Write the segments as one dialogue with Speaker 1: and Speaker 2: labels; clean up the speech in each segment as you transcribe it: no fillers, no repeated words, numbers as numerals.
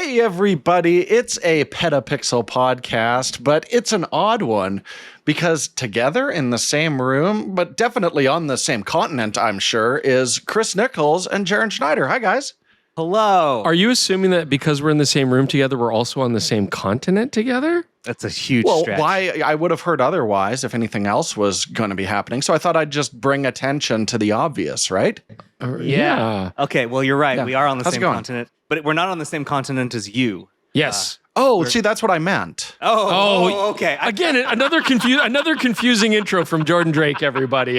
Speaker 1: Hey, everybody. It's a PetaPixel podcast, but it's an odd one because together in the same room, but definitely on the same continent, I'm sure, is Chris Niccolls and Jaron Schneider. Hi, guys.
Speaker 2: Hello.
Speaker 3: Are you assuming that because we're in the same room together, we're also on the same continent together?
Speaker 2: That's a huge stretch.
Speaker 1: Why? I would have heard otherwise if anything else was going to be happening. So I thought I'd just bring attention to the obvious, right?
Speaker 3: Yeah.
Speaker 2: Okay, well, you're right.
Speaker 1: Yeah.
Speaker 2: We are on the
Speaker 1: How's it
Speaker 2: same
Speaker 1: going?
Speaker 2: continent, but we're not on the same continent as you.
Speaker 3: Yes.
Speaker 1: See, that's what I meant.
Speaker 2: Okay.
Speaker 3: Again, another confusing intro from Jordan Drake, everybody.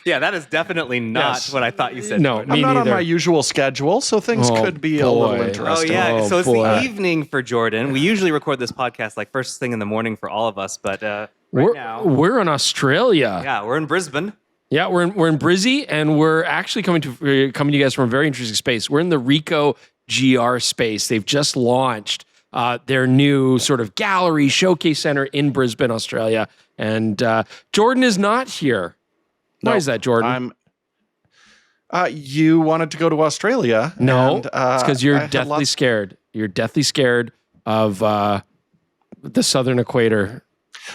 Speaker 2: Yeah, that is definitely not what I thought you said.
Speaker 3: No,
Speaker 2: Jordan.
Speaker 1: I'm not
Speaker 3: neither.
Speaker 1: on my usual schedule, so things could be a little
Speaker 3: boy.
Speaker 1: interesting.
Speaker 2: So it's
Speaker 3: boy.
Speaker 2: the evening for Jordan. We usually record this podcast like first thing in the morning for all of us, but now
Speaker 3: We're in Australia.
Speaker 2: yeah, we're in Brisbane.
Speaker 3: Yeah, we're in Brizzy, and we're actually coming to you guys from a very interesting space. We're in the Ricoh GR space. They've just launched their new sort of gallery showcase center in Brisbane, Australia. And Jordan is not here. Why is that, Jordan?
Speaker 1: You wanted to go to Australia.
Speaker 3: No,
Speaker 1: and,
Speaker 3: it's because you're deathly scared. You're deathly scared of the southern equator.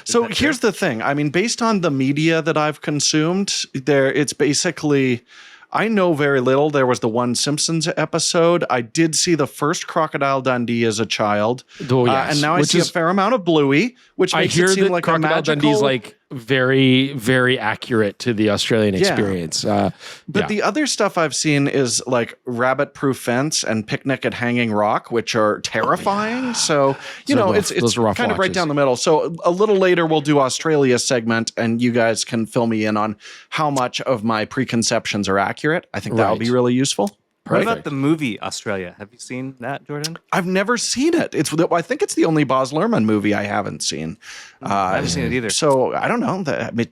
Speaker 1: So here's the thing. I mean, based on the media that I've consumed, it's basically, I know very little. There was the one Simpsons episode. I did see the first Crocodile Dundee as a child.
Speaker 3: Oh, yes.
Speaker 1: And now I see a fair amount of Bluey, which makes it seem like
Speaker 3: Crocodile
Speaker 1: a magical...
Speaker 3: Dundee's like very, very accurate to the Australian experience.
Speaker 1: But the other stuff I've seen is like Rabbit Proof Fence and Picnic at Hanging Rock, which are terrifying. Oh, so, it's kind of right down the middle. So a little later, we'll do Australia segment and you guys can fill me in on how much of my preconceptions are accurate. I think that'll be really useful.
Speaker 2: What about the movie Australia? Have you seen that, Jordan?
Speaker 1: I've never seen it. I think it's the only Baz Luhrmann movie I haven't seen.
Speaker 2: I haven't seen it either.
Speaker 1: So I don't know.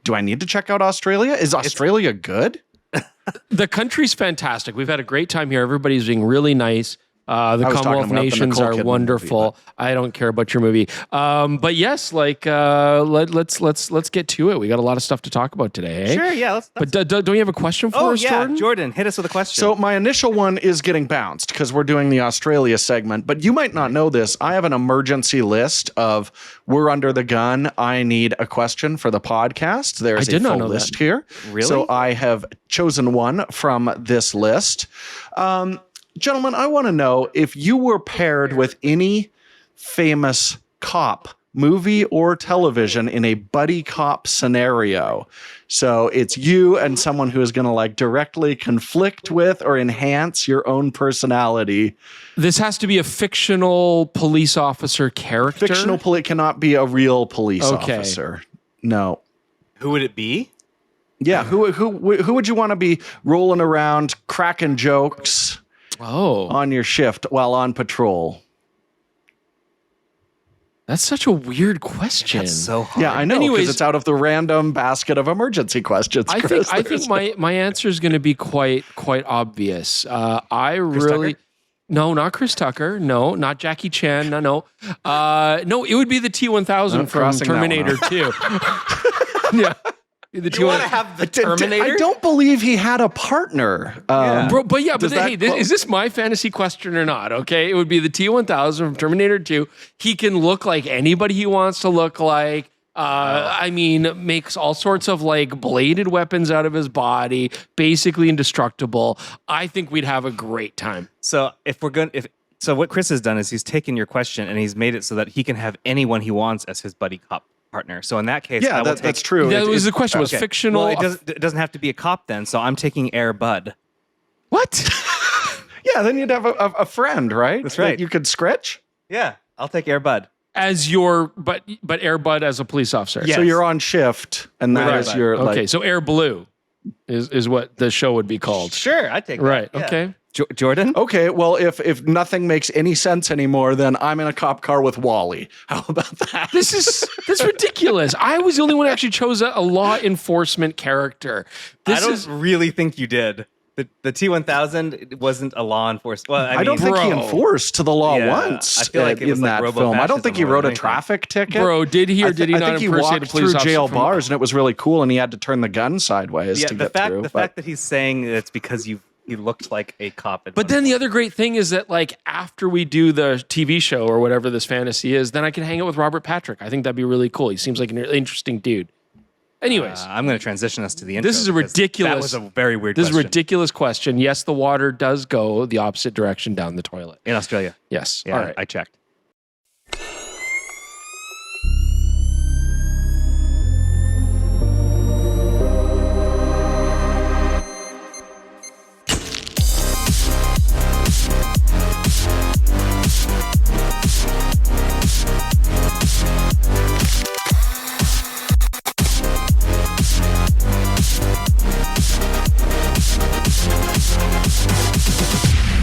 Speaker 1: Do I need to check out Australia? Is Australia good?
Speaker 3: The country's fantastic. We've had a great time here. Everybody's being really nice. The Commonwealth nations are wonderful.
Speaker 1: Movie,
Speaker 3: I don't care about your movie. But yes, let's get to it. We got a lot of stuff to talk about today. Eh?
Speaker 2: Sure, yeah.
Speaker 3: But don't you have a question for us, Jordan?
Speaker 2: Jordan, hit us with a question.
Speaker 1: So my initial one is getting bounced because we're doing the Australia segment, but you might not know this. I have an emergency list of we're under the gun. I need a question for the podcast. There's a full list here.
Speaker 2: Really?
Speaker 1: So I have chosen one from this list. Gentlemen, I want to know if you were paired with any famous cop, movie or television, in a buddy cop scenario. So it's you and someone who is going to like directly conflict with or enhance your own personality.
Speaker 3: This has to be a fictional police officer character.
Speaker 1: Fictional police cannot be a real police officer. No.
Speaker 2: Who would it be?
Speaker 1: Yeah, who would you want to be rolling around cracking jokes on your shift while on patrol?
Speaker 3: That's such a weird question.
Speaker 2: That's so hard.
Speaker 1: Yeah, I know, because it's out of the random basket of emergency questions.
Speaker 3: I think my answer is going to be quite obvious. No, not Chris Tucker. No, not Jackie Chan. No, it would be the T-1000 from Terminator 2. Yeah.
Speaker 2: You want to have the Terminator?
Speaker 1: I don't believe he had a partner.
Speaker 3: Is this my fantasy question or not? Okay, it would be the T-1000 from Terminator 2. He can look like anybody he wants to look like. Makes all sorts of like bladed weapons out of his body, basically indestructible. I think we'd have a great time.
Speaker 2: So so what Chris has done is he's taken your question and he's made it so that he can have anyone he wants as his buddy cop partner. So in that case,
Speaker 1: that's true.
Speaker 3: That was the question. Was fictional?
Speaker 2: Well, it doesn't have to be a cop then. So I'm taking Air Bud.
Speaker 3: What?
Speaker 1: Yeah, then you'd have a friend, right?
Speaker 2: That's right.
Speaker 1: That you could scratch.
Speaker 2: Yeah, I'll take Air Bud
Speaker 3: as your but Air Bud as a police officer.
Speaker 2: Yes.
Speaker 1: So you're on shift, and that is your
Speaker 3: So Air Blue is what the show would be called.
Speaker 2: Sure, I take that.
Speaker 3: Right.
Speaker 2: Yeah.
Speaker 3: Okay.
Speaker 2: Jordan?
Speaker 1: Okay, well, if nothing makes any sense anymore, then I'm in a cop car with Wally. How about that?
Speaker 3: That's ridiculous. I was the only one who actually chose a law enforcement character.
Speaker 2: I don't really think you did. The T-1000 wasn't a law enforcement. Well, I
Speaker 1: don't think he enforced the law once.
Speaker 2: I feel like it was
Speaker 1: in that film. I don't think he wrote a traffic ticket.
Speaker 3: Bro, did he or did he not?
Speaker 1: I think he walked through jail bars, and it was really cool. And he had to turn the gun sideways to get through.
Speaker 2: The fact that he's saying it's because you've he looked like a cop.
Speaker 3: But then the other great thing is that like after we do the TV show or whatever this fantasy is, then I can hang out with Robert Patrick. I think that'd be really cool. He seems like an interesting dude. Anyways,
Speaker 2: I'm going to transition us to the intro.
Speaker 3: This is a ridiculous.
Speaker 2: That was a very weird.
Speaker 3: This is a ridiculous question. Yes, the water does go the opposite direction down the toilet
Speaker 2: in Australia.
Speaker 3: Yes.
Speaker 2: Yeah,
Speaker 3: all right.
Speaker 2: I checked.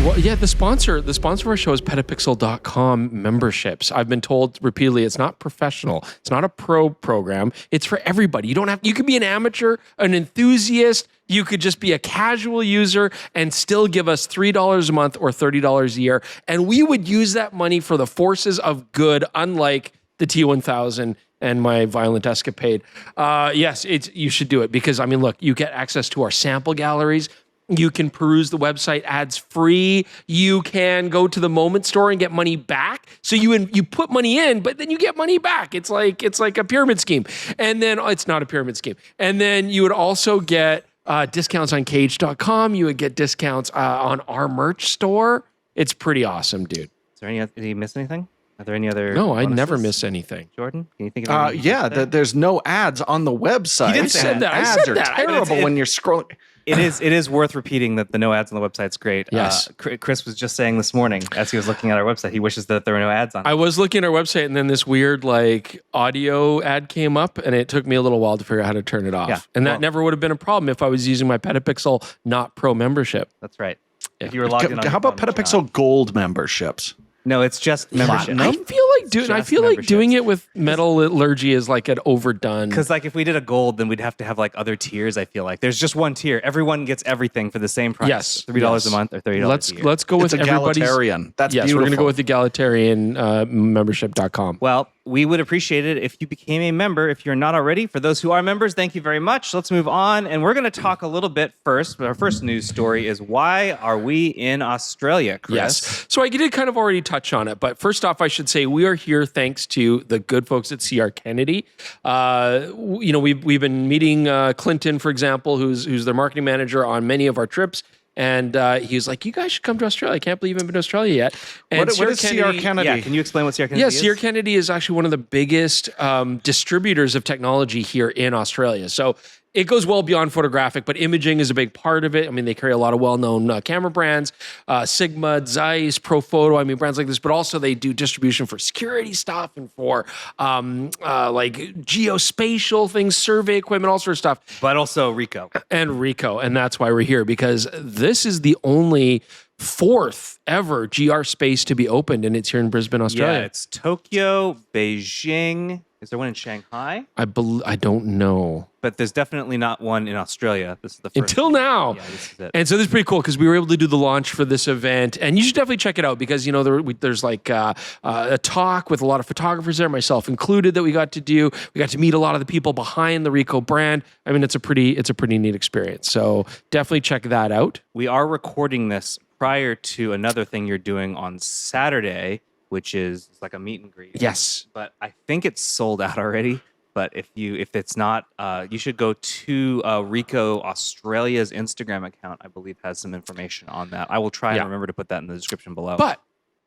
Speaker 3: Well, yeah, the sponsor of our show is PetaPixel.com memberships. I've been told repeatedly it's not professional. It's not a pro program. It's for everybody. You could be an amateur, an enthusiast. You could just be a casual user and still give us $3 a month or $30 a year. And we would use that money for the forces of good, unlike the T1000 and my violent escapade. Yes, you should do it because, I mean, look, you get access to our sample galleries. You can peruse the website ads free. You can go to the Moment store and get money back. So you put money in, but then you get money back. It's like a pyramid scheme. And then it's not a pyramid scheme. And then you would also get discounts on cage.com. You would get discounts on our merch store. It's pretty awesome, dude.
Speaker 2: Is there did you miss anything? Are there any other?
Speaker 3: No, I
Speaker 2: bonuses?
Speaker 3: never miss anything.
Speaker 2: Jordan, can you think of anything?
Speaker 1: Yeah, there's no ads on the website.
Speaker 3: He didn't say that. I
Speaker 1: Ads
Speaker 3: said
Speaker 1: are
Speaker 3: that.
Speaker 1: terrible when you're scrolling.
Speaker 2: It is worth repeating that the no ads on the website's great.
Speaker 3: Yes.
Speaker 2: Chris was just saying this morning as he was looking at our website, he wishes that there were no ads on it.
Speaker 3: I was looking at our website and then this weird like audio ad came up and it took me a little while to figure out how to turn it off.
Speaker 2: Yeah.
Speaker 3: And that never would have been a problem if I was using my PetaPixel not pro membership.
Speaker 2: That's right.
Speaker 3: Yeah.
Speaker 2: If you were logged in on
Speaker 1: How about PetaPixel Gold memberships?
Speaker 2: No, it's just membership.
Speaker 3: I feel like doing it with metallurgy is like an overdone.
Speaker 2: Because like if we did a gold, then we'd have to have like other tiers. I feel like there's just one tier. Everyone gets everything for the same price.
Speaker 3: Yes,
Speaker 2: $3 a month or $30 a year.
Speaker 3: Let's go with
Speaker 1: It's
Speaker 3: everybody's.
Speaker 1: egalitarian. That's
Speaker 3: Yes,
Speaker 1: beautiful.
Speaker 3: we're going to go with egalitarian membership.com.
Speaker 2: Well, we would appreciate it if you became a member. If you're not already, for those who are members, thank you very much. Let's move on. And we're going to talk a little bit first. Our first news story is why are we in Australia, Chris?
Speaker 3: Yes. So I did kind of already touch on it, but first off, I should say we are here thanks to the good folks at CR Kennedy. We've been meeting Clinton, for example, who's their marketing manager on many of our trips. And he was like, you guys should come to Australia. I can't believe you haven't been to Australia yet. And
Speaker 1: What is CR Kennedy?
Speaker 2: Yeah, can you explain what CR Kennedy is?
Speaker 3: Yes, CR Kennedy is actually one of the biggest distributors of technology here in Australia. So it goes well beyond photographic, but imaging is a big part of it. I mean, they carry a lot of well-known camera brands, Sigma, Zeiss, Profoto, brands like this, but also they do distribution for security stuff and for like geospatial things, survey equipment, all sorts of stuff.
Speaker 2: But also Ricoh.
Speaker 3: And that's why we're here, because this is the only fourth ever GR space to be opened, and it's here in Brisbane, Australia.
Speaker 2: Yeah, it's Tokyo, Beijing. Is there one in Shanghai?
Speaker 3: I don't know.
Speaker 2: But there's definitely not one in Australia. This is the first
Speaker 3: Until
Speaker 2: one.
Speaker 3: now.
Speaker 2: Yeah, this is it.
Speaker 3: And so this is pretty cool because we were able to do the launch for this event. And you should definitely check it out because, there's like a talk with a lot of photographers there, myself included, that we got to do. We got to meet a lot of the people behind the Ricoh brand. I mean, it's a pretty neat experience. So definitely check that out.
Speaker 2: We are recording this prior to another thing you're doing on Saturday, which is like a meet and greet.
Speaker 3: Yes.
Speaker 2: But I think it's sold out already. But if it's not, you should go to Ricoh Australia's Instagram account. I believe has some information on that. I will try and remember to put that in the description below.
Speaker 3: But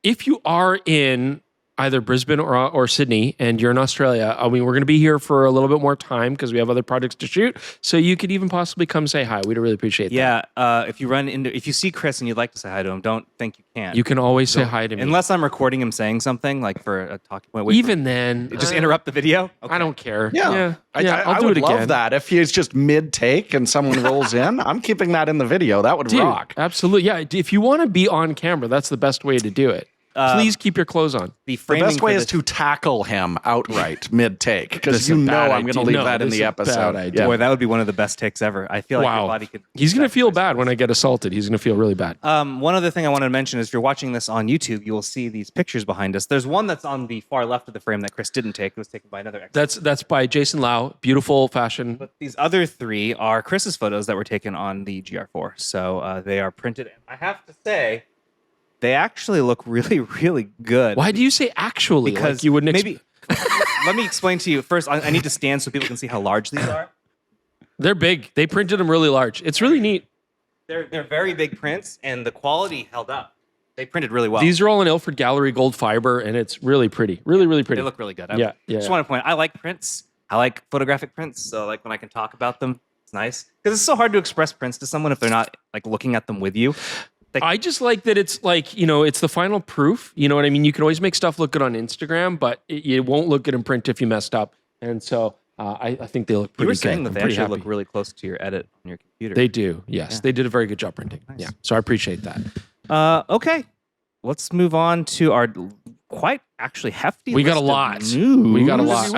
Speaker 3: if you are in either Brisbane or Sydney and you're in Australia, we're going to be here for a little bit more time because we have other projects to shoot. So you could even possibly come say hi. We'd really appreciate that.
Speaker 2: Yeah. If you see Chris and you'd like to say hi to him, don't think you can't.
Speaker 3: You can always say hi to me.
Speaker 2: Unless I'm recording him saying something like for a talking point.
Speaker 3: Even then.
Speaker 2: Just interrupt the video? Okay.
Speaker 3: I don't care.
Speaker 1: Yeah.
Speaker 3: I'll do
Speaker 1: would
Speaker 3: it again.
Speaker 1: love that. If he's just mid-take and someone rolls in, I'm keeping that in the video. That would rock.
Speaker 3: Absolutely. Yeah. If you want to be on camera, that's the best way to do it. Please keep your clothes on.
Speaker 2: The
Speaker 1: The best way is to tackle him outright mid-take, because you know I'm going to leave that in the episode.
Speaker 2: Yeah. Boy, that would be one of the best takes ever. I feel like your body could...
Speaker 3: He's going to feel bad when I get assaulted. He's going to feel really bad.
Speaker 2: One other thing I wanted to mention is if you're watching this on YouTube, you will see these pictures behind us. There's one that's on the far left of the frame that Chris didn't take. It was taken by another expert.
Speaker 3: That's by Jason Lau. Beautiful fashion.
Speaker 2: But these other 3 are Chris's photos that were taken on the GR4. So they are printed. I have to say... They actually look really, really good.
Speaker 3: Why do you say actually?
Speaker 2: Because
Speaker 3: like you wouldn't
Speaker 2: maybe. Let me explain to you. First, I need to stand so people can see how large these are.
Speaker 3: They're big. They printed them really large. It's really neat.
Speaker 2: They're very big prints, and the quality held up. They printed really well.
Speaker 3: These are all in Ilford Gallery gold fiber, and it's really pretty. Really, really pretty.
Speaker 2: They look really good.
Speaker 3: Just
Speaker 2: want to point. I like prints. I like photographic prints. So like when I can talk about them, it's nice because it's so hard to express prints to someone if they're not like looking at them with you.
Speaker 3: I just like that it's like, it's the final proof. You know what I mean? You can always make stuff look good on Instagram, but it won't look good in print if you messed up. And so I think they look pretty good.
Speaker 2: You were saying that they actually look really close to your edit on your computer.
Speaker 3: They do, yes. Yeah. They did a very good job printing. Nice. Yeah, so I appreciate that.
Speaker 2: Okay, let's move on to our quite actually hefty
Speaker 3: We got a lot. We got a lot.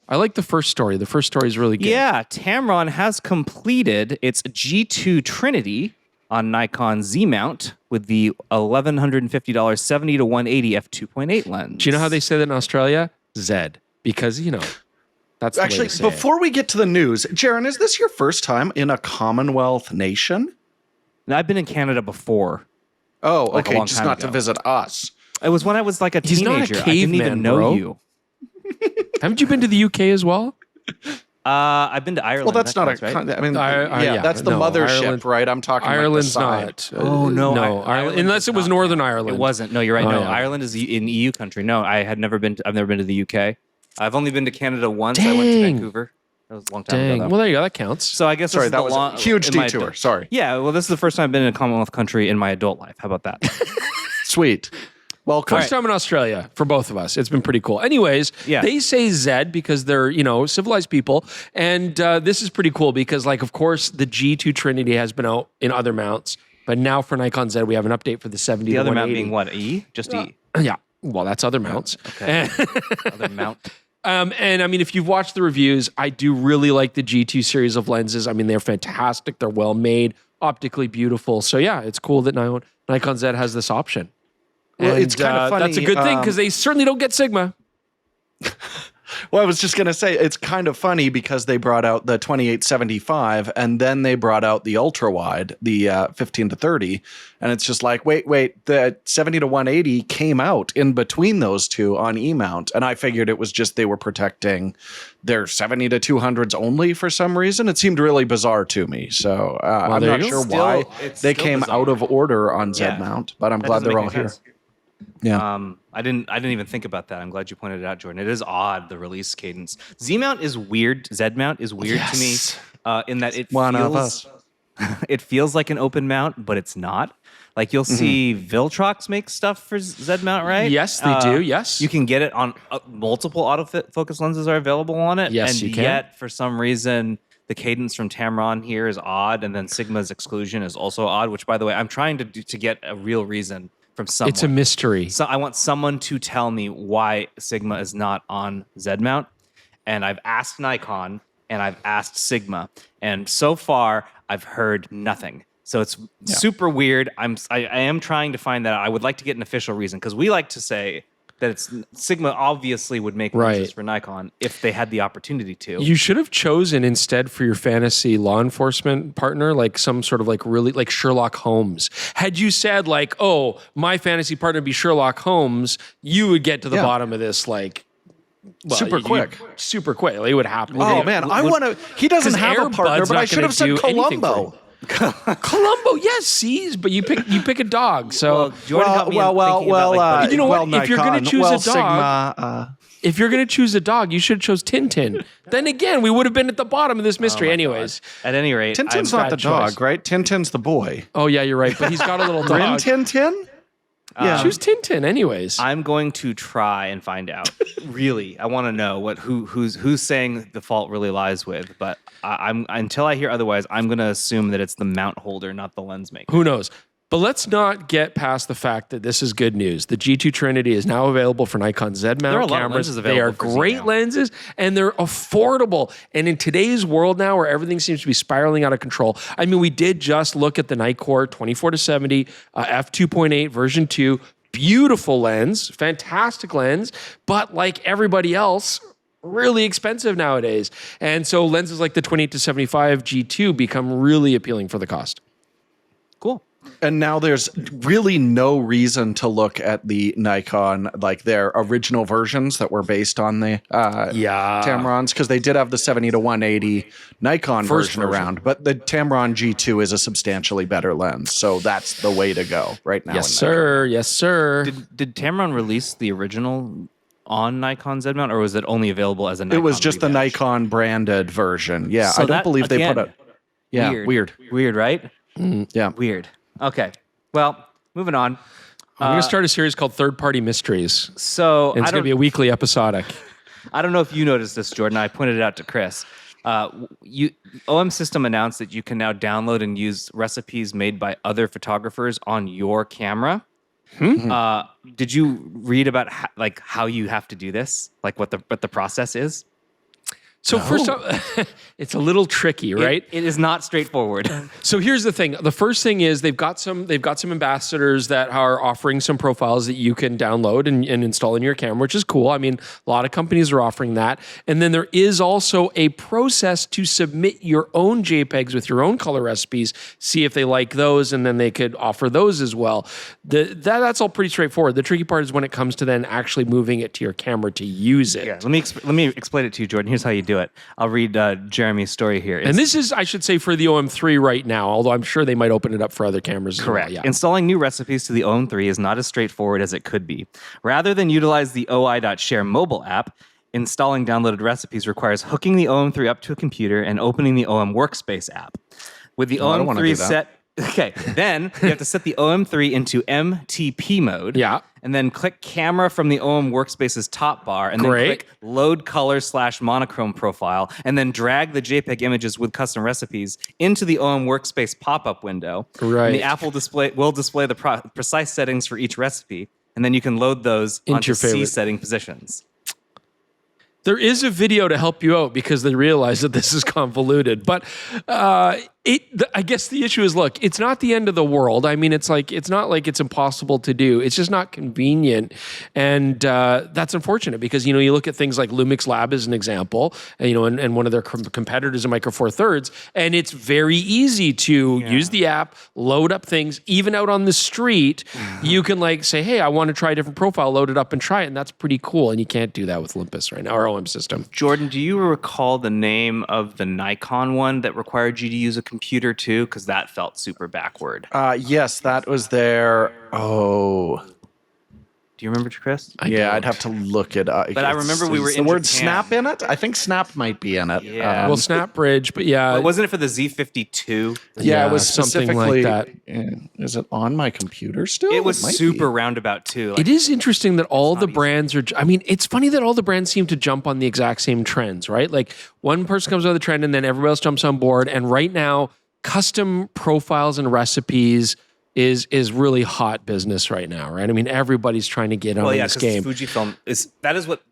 Speaker 3: I like the first story. The first story is really good.
Speaker 2: Yeah, Tamron has completed its G2 Trinity on Nikon Z mount with the $1,150 70-180 f2.8 lens.
Speaker 3: Do you know how they say that in Australia? Z, because that's the
Speaker 1: actually.
Speaker 3: way to say
Speaker 1: before we get to the news, Jaron, is this your first time in a Commonwealth nation?
Speaker 2: No, I've been in Canada before.
Speaker 1: Oh,
Speaker 2: like
Speaker 1: okay, just not to visit us.
Speaker 2: It was when I was like a
Speaker 3: He's
Speaker 2: teenager.
Speaker 3: Not a
Speaker 2: I didn't even know
Speaker 3: bro.
Speaker 2: you.
Speaker 3: Haven't you been to the UK as well?
Speaker 2: I've been to Ireland.
Speaker 1: Well, that's not
Speaker 2: right?
Speaker 1: I mean, that's the mothership,
Speaker 3: Ireland,
Speaker 1: right? I'm talking
Speaker 3: Ireland's
Speaker 1: like the side.
Speaker 3: not.
Speaker 2: Oh, no.
Speaker 3: Ireland, unless it was Northern Ireland.
Speaker 2: It wasn't. No, you're right. No,
Speaker 3: yeah.
Speaker 2: Ireland is in EU country. No, I've never been to the UK. I've only been to Canada once. I went to Vancouver. That was a long time ago.
Speaker 3: Well, there you go. That counts.
Speaker 2: So I guess
Speaker 1: that was a huge detour. Sorry.
Speaker 2: Yeah, well, this is the first time I've been in a Commonwealth country in my adult life. How about that?
Speaker 1: Sweet. Welcome.
Speaker 3: First time in Australia for both of us. It's been pretty cool. Anyways, they say Z because they're, civilized people. And this is pretty cool because, of course, the G2 Trinity has been out in other mounts. But now for Nikon Z, we have an update for the 70
Speaker 2: The
Speaker 3: to
Speaker 2: other
Speaker 3: 180.
Speaker 2: mount being what? E? Just E?
Speaker 3: Yeah. Well, that's other mounts.
Speaker 2: Okay. Other mount.
Speaker 3: And I mean, if you've watched the reviews, I do really like the G2 series of lenses. I mean, they're fantastic. They're well made, optically beautiful. So yeah, it's cool that Nikon Z has this option.
Speaker 1: Well, it's kind of funny.
Speaker 3: That's a good thing because they certainly don't get Sigma.
Speaker 1: Well, I was just going to say, it's kind of funny because they brought out the 2875 and then they brought out the ultra wide, the 15 to 30. And it's just like, wait, the 70 to 180 came out in between those two on E-mount. And I figured it was just they were protecting their 70 to 200s only for some reason. It seemed really bizarre to me. So I'm not sure why they came out of order on Z-mount, but I'm glad they're all here. Yeah.
Speaker 2: I didn't even think about that. I'm glad you pointed it out, Jordan. It is odd, the release cadence. Z mount is weird. Z mount is weird to me in that it feels like an open mount, but it's not. Like you'll see Viltrox make stuff for Z mount, right?
Speaker 3: Yes, they do. Yes,
Speaker 2: you can get it on multiple autofocus lenses are available on it.
Speaker 3: Yes,
Speaker 2: and
Speaker 3: you can.
Speaker 2: Yet for some reason the cadence from Tamron here is odd, and then Sigma's exclusion is also odd. Which, by the way, I'm trying to get a real reason from someone.
Speaker 3: It's a mystery.
Speaker 2: So I want someone to tell me why Sigma is not on Z mount. And I've asked Nikon and I've asked Sigma. And so far I've heard nothing. So it's super weird. I am trying to find that out. I would like to get an official reason because we like to say that Sigma obviously would make lenses for Nikon if they had the opportunity to.
Speaker 3: You should have chosen instead for your fantasy law enforcement partner, like some sort of really like Sherlock Holmes. Had you said oh, my fantasy partner be Sherlock Holmes, you would get to the bottom of this
Speaker 1: super quick.
Speaker 3: Super quick. It would happen.
Speaker 1: Oh man, I want to. He doesn't have a partner, but I should have said Columbo.
Speaker 3: Columbo, yes, sees, but you pick a dog. So
Speaker 2: Jordan got me thinking about,
Speaker 3: you know what? If you're going to choose a dog,
Speaker 1: Sigma,
Speaker 3: if you're going to choose a dog, you should have chose Tintin. Then again, we would have been at the bottom of this mystery, anyways.
Speaker 2: God. At any rate,
Speaker 1: Tintin's not the dog, right? Tintin's the boy.
Speaker 3: Oh yeah, you're right. But he's got a little dog.
Speaker 1: Rin Tintin.
Speaker 3: Yeah, choose Tintin, anyways.
Speaker 2: I'm going to try and find out. Really, I want to know who's saying the fault really lies with. But I'm until I hear otherwise, I'm going to assume that it's the mount holder, not the lens maker.
Speaker 3: Who knows? But let's not get past the fact that this is good news. The G2 Trinity is now available for Nikon Z mount
Speaker 2: There are a lot of
Speaker 3: cameras.
Speaker 2: lenses
Speaker 3: They are
Speaker 2: available for Z
Speaker 3: great
Speaker 2: now.
Speaker 3: lenses and they're affordable. And in today's world now where everything seems to be spiraling out of control, I mean, we did just look at the Nikkor 24-70 f2.8 version 2. Beautiful lens, fantastic lens, but like everybody else, really expensive nowadays. And so lenses like the 28-75 G2 become really appealing for the cost.
Speaker 2: Cool.
Speaker 1: And now there's really no reason to look at the Nikon, like their original versions that were based on the Tamrons, because they did have the 70-180 Nikon version around, but the Tamron G2 is a substantially better lens. So that's the way to go right now.
Speaker 3: Yes, sir. Yes, sir.
Speaker 2: Did Tamron release the original on Nikon Z mount, or was it only available as a Nikon?
Speaker 1: It was just the
Speaker 2: rebadge?
Speaker 1: Nikon branded version. Yeah,
Speaker 2: So
Speaker 1: I don't
Speaker 2: that,
Speaker 1: believe they
Speaker 2: again,
Speaker 1: put it. Yeah, weird.
Speaker 2: Weird, right?
Speaker 1: Yeah.
Speaker 2: Weird. Okay. Well, moving on.
Speaker 3: I'm going to start a series called Third Party Mysteries.
Speaker 2: So
Speaker 3: And it's going to be a weekly episodic.
Speaker 2: I don't know if you noticed this, Jordan. I pointed it out to Chris. OM System announced that you can now download and use recipes made by other photographers on your camera. Did you read about how you have to do this? Like what the process is?
Speaker 3: So first off, it's a little tricky, right?
Speaker 2: It is not straightforward.
Speaker 3: So here's the thing. The first thing is they've got some ambassadors that are offering some profiles that you can download and install in your camera, which is cool. I mean, a lot of companies are offering that. And then there is also a process to submit your own JPEGs with your own color recipes, see if they like those, and then they could offer those as well. That's all pretty straightforward. The tricky part is when it comes to then actually moving it to your camera to use it.
Speaker 2: Yeah, let me explain it to you, Jordan. Here's how you do it. I'll read Jeremy's story here.
Speaker 3: And this is, I should say, for the OM3 right now, although I'm sure they might open it up for other cameras as
Speaker 2: correct.
Speaker 3: well. Yeah.
Speaker 2: Installing new recipes to the OM3 is not as straightforward as it could be. Rather than utilize the OI.share mobile app, installing downloaded recipes requires hooking the OM3 up to a computer and opening the OM Workspace app. With the OM3 set... Okay, then you have to set the OM3 into MTP mode.
Speaker 3: Yeah.
Speaker 2: And then click camera from the OM Workspace's top bar. And then click load color/monochrome profile. And then drag the JPEG images with custom recipes into the OM Workspace pop-up window.
Speaker 3: Right.
Speaker 2: And the app will display the precise settings for each recipe. And then you can load those onto C setting positions.
Speaker 3: There is a video to help you out because they realize that this is convoluted. But I guess the issue is, look, it's not the end of the world. I mean, it's not like it's impossible to do. It's just not convenient. And that's unfortunate because, you look at things like Lumix Lab as an example, and one of their competitors in Micro Four Thirds, and it's very easy to use the app, load up things, even out on the street. You can say, hey, I want to try a different profile, load it up and try it. And that's pretty cool. And you can't do that with Olympus right now, our OM system.
Speaker 2: Jordan, do you recall the name of the Nikon one that required you to use a computer too? Because that felt super backward.
Speaker 1: Yes, that was their... Oh...
Speaker 2: Do you remember, Chris?
Speaker 1: I'd have to look it up.
Speaker 2: But I remember we were in
Speaker 1: the word
Speaker 2: Japan.
Speaker 1: Snap in it? I think Snap might be in it.
Speaker 2: Yeah.
Speaker 3: Well, Snap Bridge, but yeah.
Speaker 2: Wasn't it for the Z52?
Speaker 1: Yeah, it was
Speaker 3: something
Speaker 1: specifically...
Speaker 3: like that.
Speaker 1: Is it on my computer still?
Speaker 2: It was super
Speaker 1: be.
Speaker 2: roundabout too.
Speaker 3: It is interesting that all the brands are... I mean, it's funny that all the brands seem to jump on the exact same trends, right? Like one person comes out with a trend and then everybody else jumps on board. And right now, custom profiles and recipes is really hot business right now, right? I mean, everybody's trying to get on this game.
Speaker 2: Fujifilm that is what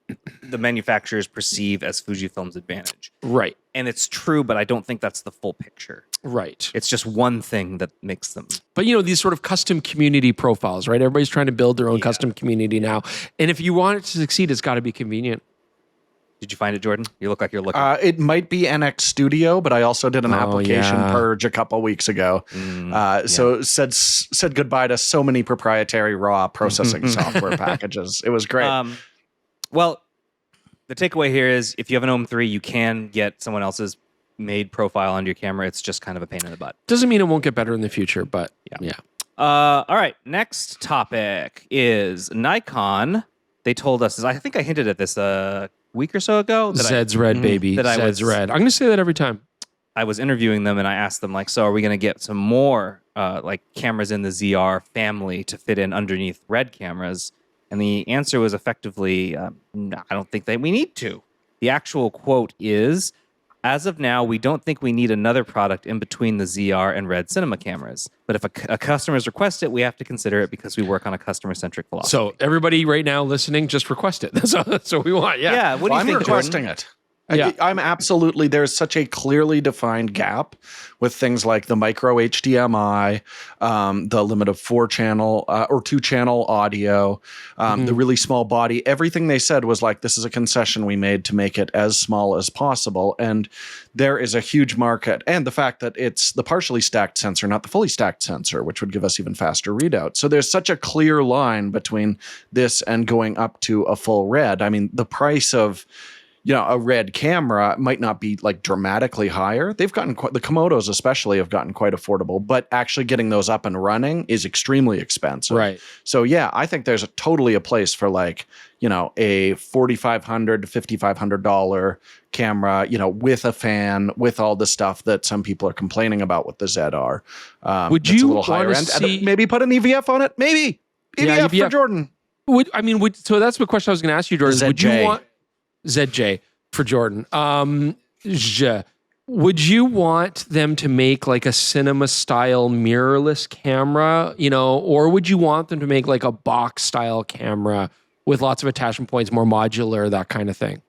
Speaker 2: the manufacturers perceive as Fujifilm's advantage.
Speaker 3: Right.
Speaker 2: And it's true, but I don't think that's the full picture.
Speaker 3: Right.
Speaker 2: It's just one thing that makes them.
Speaker 3: But these sort of custom community profiles, right? Everybody's trying to build their own custom community now. And if you want it to succeed, it's got to be convenient.
Speaker 2: Did you find it, Jordan? You look like you're looking.
Speaker 1: It might be NX Studio, but I also did an application purge a couple weeks ago. So said goodbye to so many proprietary RAW processing software packages. It was great.
Speaker 2: Well, the takeaway here is if you have an OM3, you can get someone else's made profile on your camera. It's just kind of a pain in the butt.
Speaker 3: Doesn't mean it won't get better in the future, but yeah.
Speaker 2: All right, next topic is Nikon. They told us, I think I hinted at this week or so ago.
Speaker 3: Zed's red, baby. Zed's red. I'm going to say that every time.
Speaker 2: I was interviewing them and I asked them, so are we going to get some more cameras in the ZR family to fit in underneath red cameras? And the answer was effectively, I don't think that we need to. The actual quote is, As of now, we don't think we need another product in between the ZR and Red cinema cameras. But if a customers request it, we have to consider it because we work on a customer-centric philosophy.
Speaker 3: So everybody right now listening, just request it. That's what we want. Yeah.
Speaker 2: Yeah. What do you
Speaker 1: I'm
Speaker 2: think,
Speaker 1: requesting
Speaker 2: Jordan?
Speaker 1: it.
Speaker 3: Yeah.
Speaker 1: I'm absolutely, there's such a clearly defined gap with things like the micro HDMI, the limit of 4-channel or 2-channel audio, the really small body. Everything they said was like, this is a concession we made to make it as small as possible. And there is a huge market. And the fact that it's the partially stacked sensor, not the fully stacked sensor, which would give us even faster readout. So there's such a clear line between this and going up to a full Red. I mean, the price of a Red camera might not be like dramatically higher. They've gotten the Komodos especially have gotten quite affordable, but actually getting those up and running is extremely expensive.
Speaker 3: Right.
Speaker 1: So yeah, I think there's totally a place for like, a $4,500 to $5,500 camera, with a fan, with all the stuff that some people are complaining about with the ZR.
Speaker 3: Would you
Speaker 1: a little higher end? And maybe put an EVF on it? Maybe. EVF for Jordan.
Speaker 3: So that's the question I was going to ask you, Jordan. Would you want ZJ for Jordan? Would you want them to make like a cinema style mirrorless camera, or would you want them to make like a box style camera with lots of attachment points, more modular, that kind of thing?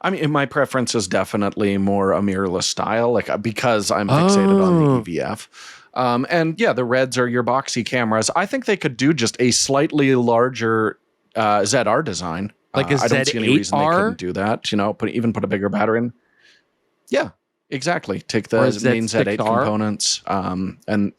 Speaker 1: I mean, my preference is definitely more a mirrorless style, like because I'm fixated on the EVF. And yeah, the Reds are your boxy cameras. I think they could do just a slightly larger ZR design.
Speaker 3: Like a
Speaker 1: I don't see any reason they
Speaker 3: Z8R?
Speaker 1: couldn't do that. Put a bigger battery in. Yeah, exactly. Take the
Speaker 3: Or
Speaker 1: main Z8
Speaker 3: Z6R?
Speaker 1: components, and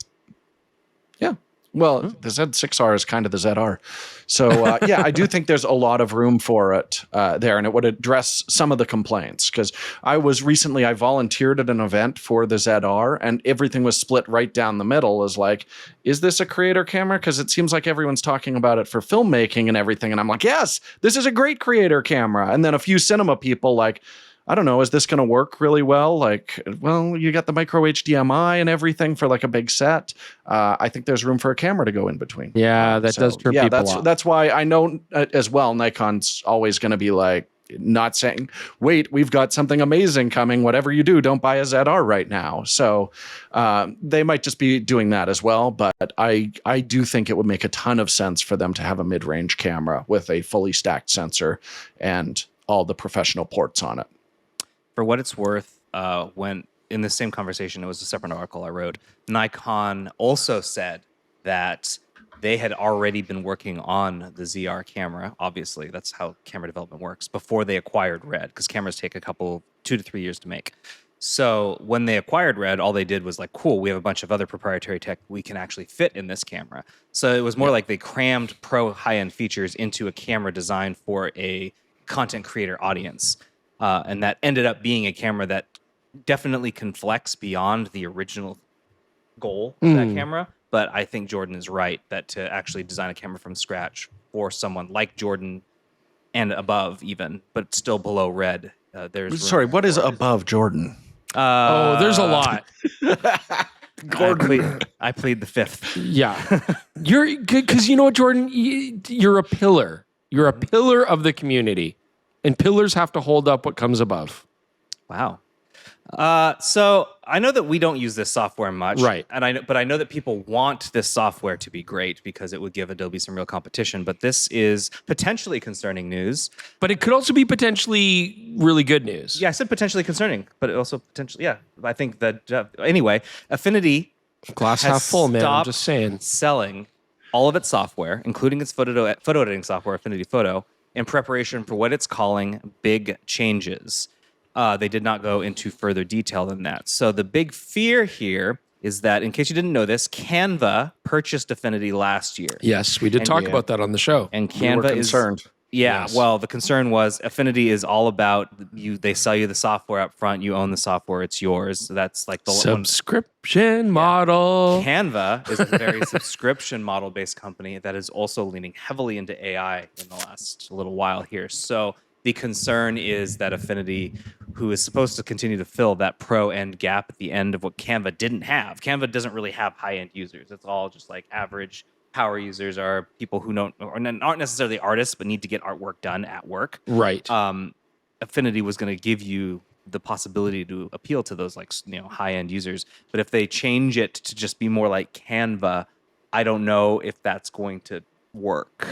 Speaker 1: yeah. Well, the Z6R is kind of the ZR. So yeah, I do think there's a lot of room for it there, and it would address some of the complaints. Because I volunteered at an event for the ZR, and everything was split right down the middle. Is like, is this a creator camera? Because it seems like everyone's talking about it for filmmaking and everything, and I'm like, yes, this is a great creator camera. And then a few cinema people like, I don't know, is this going to work really well? Like, well, you got the micro HDMI and everything for like a big set. I think there's room for a camera to go in between.
Speaker 3: Yeah, that does turn people off.
Speaker 1: That's why I know as well, Nikon's always going to be like, not saying, wait, we've got something amazing coming. Whatever you do, don't buy a ZR right now. So they might just be doing that as well. But I do think it would make a ton of sense for them to have a mid-range camera with a fully stacked sensor and all the professional ports on it.
Speaker 2: For what it's worth, when in the same conversation, it was a separate article I wrote, Nikon also said that they had already been working on the ZR camera. Obviously, that's how camera development works, before they acquired Red, because cameras take 2 to 3 years to make. So when they acquired Red, all they did was like, cool, we have a bunch of other proprietary tech we can actually fit in this camera. So it was more like they crammed pro high-end features into a camera designed for a content creator audience. And that ended up being a camera that definitely can flex beyond the original goal of that camera. But I think Jordan is right that to actually design a camera from scratch for someone like Jordan and above even, but still below Red, there's...
Speaker 1: Sorry, what is above Jordan?
Speaker 3: There's a lot.
Speaker 1: Gordon.
Speaker 2: I plead the fifth.
Speaker 3: Yeah. You're good because you know what, Jordan? You're a pillar. You're a pillar of the community. And pillars have to hold up what comes above.
Speaker 2: Wow. So I know that we don't use this software much,
Speaker 3: right?
Speaker 2: But I know that people want this software to be great because it would give Adobe some real competition. But this is potentially concerning news.
Speaker 3: But it could also be potentially really good news.
Speaker 2: Yeah, I said potentially concerning, but it also potentially, yeah. I think that anyway, Affinity
Speaker 3: glass half full, man. I'm just saying,
Speaker 2: selling all of its software, including its photo editing software, Affinity Photo, in preparation for what it's calling big changes. They did not go into further detail than that. So the big fear here is that, in case you didn't know this, Canva purchased Affinity last year.
Speaker 3: Yes, we did talk about that on the show.
Speaker 2: And Canva
Speaker 1: we were concerned.
Speaker 2: Yeah,
Speaker 3: Yes.
Speaker 2: well, the concern was Affinity is all about you. They sell you the software up front. You own the software. It's yours. So that's like the
Speaker 3: subscription model.
Speaker 2: Canva is a very subscription model based company that is also leaning heavily into AI in the last little while here. So the concern is that Affinity, who is supposed to continue to fill that pro end gap at the end of what Canva didn't have. Canva doesn't really have high end users. It's all just like average power users are people who aren't necessarily artists, but need to get artwork done at work.
Speaker 3: Right.
Speaker 2: Affinity was going to give you the possibility to appeal to those like high end users. But if they change it to just be more like Canva, I don't know if that's going to work.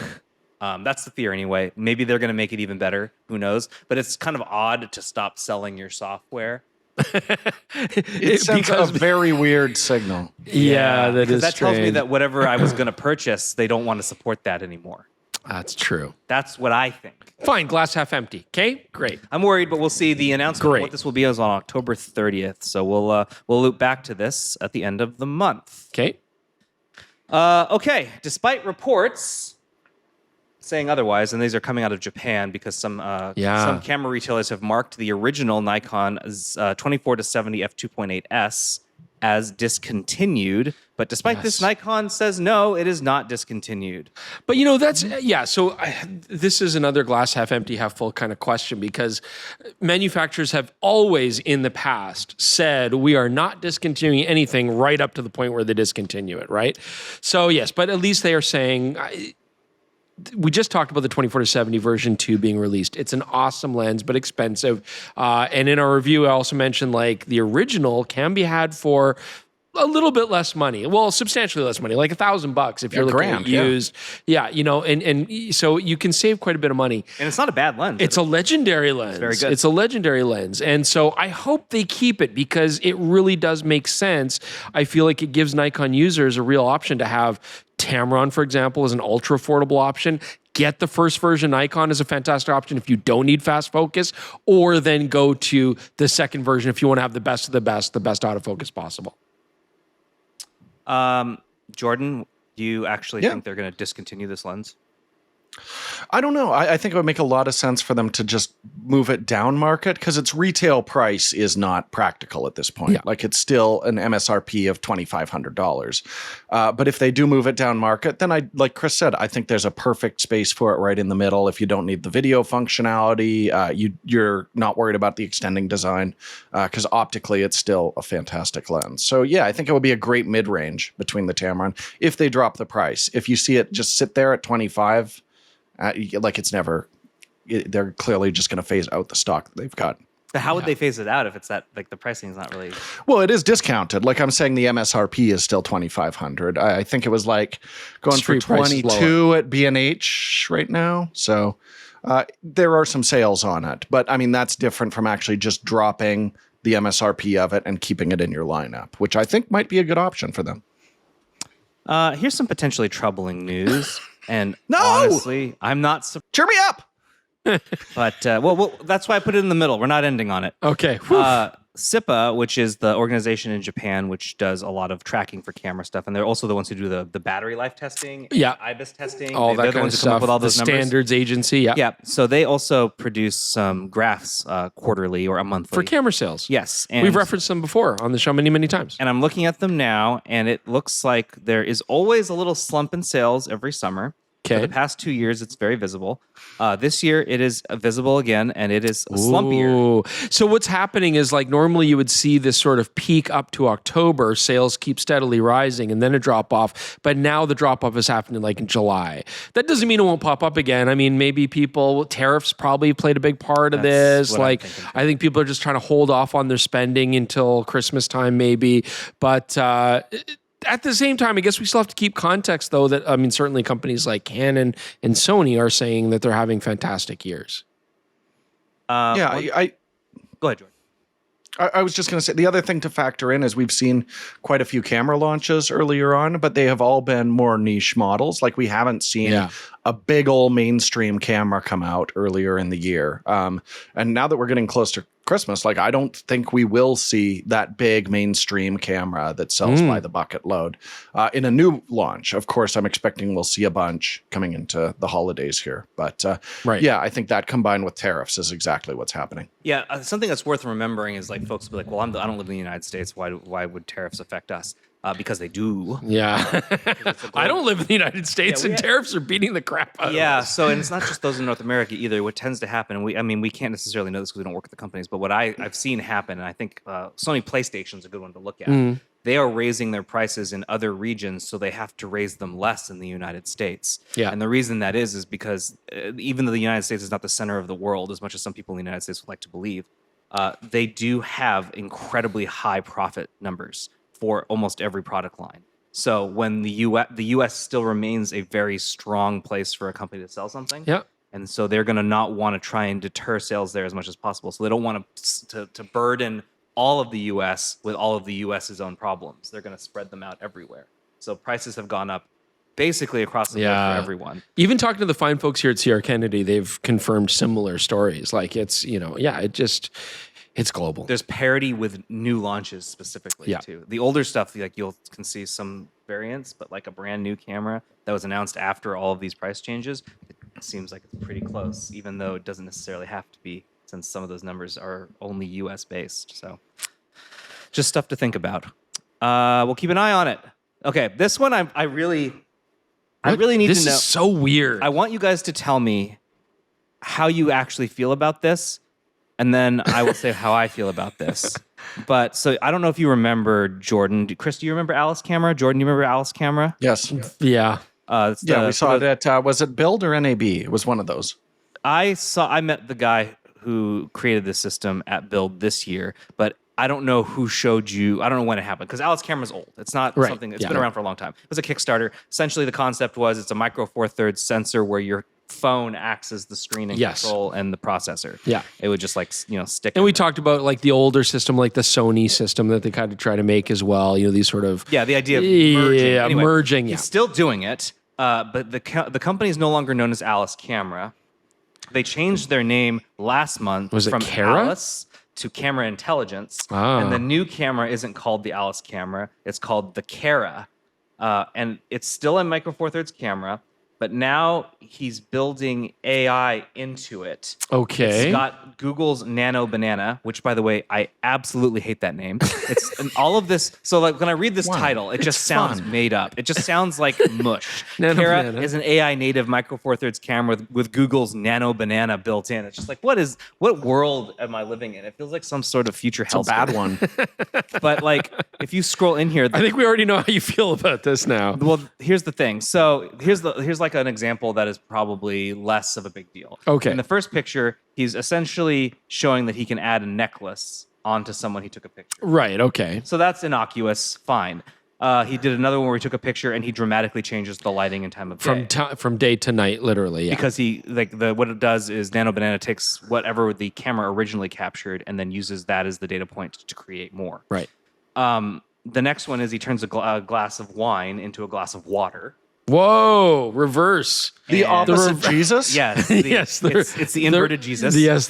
Speaker 2: That's the fear anyway. Maybe they're going to make it even better. Who knows? But it's kind of odd to stop selling your software.
Speaker 1: It sends a very weird signal.
Speaker 3: Yeah, that
Speaker 2: tells me that whatever I was going to purchase, they don't want to support that anymore.
Speaker 3: That's true.
Speaker 2: That's what I think.
Speaker 3: Fine, glass half empty. Okay, great.
Speaker 2: I'm worried, but we'll see. The announcement of what this will be is on October 30th. So we'll loop back to this at the end of the month.
Speaker 3: Okay.
Speaker 2: Okay. Despite reports saying otherwise, and these are coming out of Japan because some camera retailers have marked the original Nikon 24-70 f2.8s as discontinued. But despite this, Nikon says no, it is not discontinued.
Speaker 3: But so this is another glass half empty, half full kind of question, because manufacturers have always in the past said we are not discontinuing anything right up to the point where they discontinue it, right? So yes, but at least they are saying. We just talked about the 24-70 version 2 being released. It's an awesome lens, but expensive. And in our review, I also mentioned like the original can be had for a little bit less money. Well, substantially less money, like $1,000 if you're looking at used. Yeah, and so you can save quite a bit of money.
Speaker 2: And it's not a bad lens.
Speaker 3: It's a legendary lens.
Speaker 2: It's very good.
Speaker 3: It's a legendary lens. And so I hope they keep it because it really does make sense. I feel like it gives Nikon users a real option to have Tamron, for example, as an ultra affordable option. Get the first version Nikon as a fantastic option if you don't need fast focus, or then go to the second version if you want to have the best of the best autofocus possible.
Speaker 2: Jordan, do you actually think they're going to discontinue this lens?
Speaker 1: I don't know. I think it would make a lot of sense for them to just move it down market because its retail price is not practical at this point. Yeah. Like it's still an MSRP of $2,500. But if they do move it down market, then like Chris said, I think there's a perfect space for it right in the middle. If you don't need the video functionality, you're not worried about the extending design because optically it's still a fantastic lens. So yeah, I think it would be a great mid-range between the Tamron if they drop the price. If you see it just sit there at 25, like it's never, they're clearly just going to phase out the stock that they've got.
Speaker 2: But how would they phase it out if it's that, like the pricing is not really?
Speaker 1: Well, it is discounted. Like I'm saying, the MSRP is still $2,500. I think it was like going for 22 at B&H right now. So there are some sales on it, but I mean, that's different from actually just dropping the MSRP of it and keeping it in your lineup, which I think might be a good option for them.
Speaker 2: Here's some potentially troubling news. And honestly, I'm not surprised.
Speaker 1: Cheer me up.
Speaker 2: But, well, that's why I put it in the middle. We're not ending on it.
Speaker 3: Okay.
Speaker 2: CIPA, which is the organization in Japan which does a lot of tracking for camera stuff, and they're also the ones who do the battery life testing, IBIS testing,
Speaker 3: all that kind of stuff.
Speaker 2: With all those
Speaker 3: the standards agency,
Speaker 2: yeah. So they also produce some graphs quarterly or a monthly
Speaker 3: for camera sales.
Speaker 2: Yes,
Speaker 3: and we've referenced them before on the show many times.
Speaker 2: And I'm looking at them now, and it looks like there is always a little slump in sales every summer. For the past 2 years, it's very visible. This year, it is visible again, and it is a slump year.
Speaker 3: So what's happening is, like, normally you would see this sort of peak up to October, sales keep steadily rising, and then a drop-off. But now the drop-off is happening, like, in July. That doesn't mean it won't pop up again. I mean, maybe tariffs probably played a big part of this. Like, I think people are just trying to hold off on their spending until Christmas time, maybe. But at the same time, I guess we still have to keep context, though, that, I mean, certainly companies like Canon and Sony are saying that they're having fantastic years.
Speaker 2: Go ahead, Jordan.
Speaker 1: I was just going to say, the other thing to factor in is we've seen quite a few camera launches earlier on, but they have all been more niche models. Like we haven't seen a big old mainstream camera come out earlier in the year. And now that we're getting close to Christmas, like I don't think we will see that big mainstream camera that sells by the bucket load in a new launch. Of course, I'm expecting we'll see a bunch coming into the holidays here. But yeah, I think that combined with tariffs is exactly what's happening.
Speaker 2: Yeah, something that's worth remembering is like folks will be like, well, I don't live in the United States. Why would tariffs affect us? Because they do.
Speaker 3: Yeah. I don't live in the United States and tariffs are beating the crap out of us.
Speaker 2: Yeah, so and it's not just those in North America either. What tends to happen, and we can't necessarily know this because we don't work at the companies, but what I've seen happen, and I think Sony PlayStation is a good one to look at, they are raising their prices in other regions, so they have to raise them less in the United States.
Speaker 3: Yeah.
Speaker 2: And the reason that is because even though the United States is not the center of the world, as much as some people in the United States would like to believe, they do have incredibly high profit numbers for almost every product line. So when the US still remains a very strong place for a company to sell something.
Speaker 3: Yeah.
Speaker 2: And so they're going to not want to try and deter sales there as much as possible. So they don't want to burden all of the US with all of the US's own problems. They're going to spread them out everywhere. So prices have gone up basically across the board for everyone.
Speaker 3: Even talking to the fine folks here at CR Kennedy, they've confirmed similar stories. Like it's global.
Speaker 2: There's parity with new launches specifically too. The older stuff, like you can see some variants, but like a brand new camera that was announced after all of these price changes, it seems like it's pretty close, even though it doesn't necessarily have to be, since some of those numbers are only US based. So just stuff to think about. We'll keep an eye on it. Okay, this one I really need to know.
Speaker 3: This is so weird.
Speaker 2: I want you guys to tell me how you actually feel about this, and then I will say how I feel about this. But so I don't know if you remember Jordan. Chris, do you remember Alice Camera? Jordan, do you remember Alice Camera?
Speaker 1: Yes.
Speaker 3: Yeah.
Speaker 1: We saw it at, was it Build or NAB? It was one of those.
Speaker 2: I met the guy who created this system at Build this year, but I don't know who showed you. I don't know when it happened because Alice Camera's old. It's not something. It's been around for a long time. It was a Kickstarter. Essentially, the concept was it's a micro four thirds sensor where your phone acts as the screen and control and the processor.
Speaker 3: Yeah,
Speaker 2: it would just stick.
Speaker 3: And we talked about like the older system, like the Sony system that they kind of try to make as well. These sort of
Speaker 2: the idea of merging.
Speaker 3: Yeah,
Speaker 2: anyway,
Speaker 3: merging.
Speaker 2: He's still doing it, but the company is no longer known as Alice Camera. They changed their name last month from
Speaker 3: Caira?
Speaker 2: Alice to Camera Intelligence, and the new camera isn't called the Alice Camera; it's called the Caira, and it's still a micro four thirds camera, but now he's building AI into it.
Speaker 3: Okay,
Speaker 2: it's got Google's Nano Banana, which, by the way, I absolutely hate that name. It's and all of this. So, like when I read this title, it just sounds made up. It just sounds like mush. Caira is an AI native micro four thirds camera with Google's Nano Banana built in. It's just like, what world am I living in? It feels like some sort of future hell.
Speaker 1: It's a bad one.
Speaker 2: But like, if you scroll in here,
Speaker 3: I think we already know how you feel about this now.
Speaker 2: Well, here's the thing. So here's like an example that is probably less of a big deal.
Speaker 3: Okay.
Speaker 2: In the first picture, he's essentially showing that he can add a necklace onto someone he took a picture.
Speaker 3: Right. Okay.
Speaker 2: So that's innocuous. Fine. He did another one where he took a picture and he dramatically changes the lighting and time of day.
Speaker 3: From day to night, literally. Yeah.
Speaker 2: Because what it does is Nano Banana takes whatever the camera originally captured and then uses that as the data point to create more.
Speaker 3: Right.
Speaker 2: The next one is he turns a glass of wine into a glass of water.
Speaker 3: Whoa! Reverse.
Speaker 1: The opposite Jesus?
Speaker 2: Yes.
Speaker 3: Yes.
Speaker 2: It's the inverted Jesus.
Speaker 3: Yes.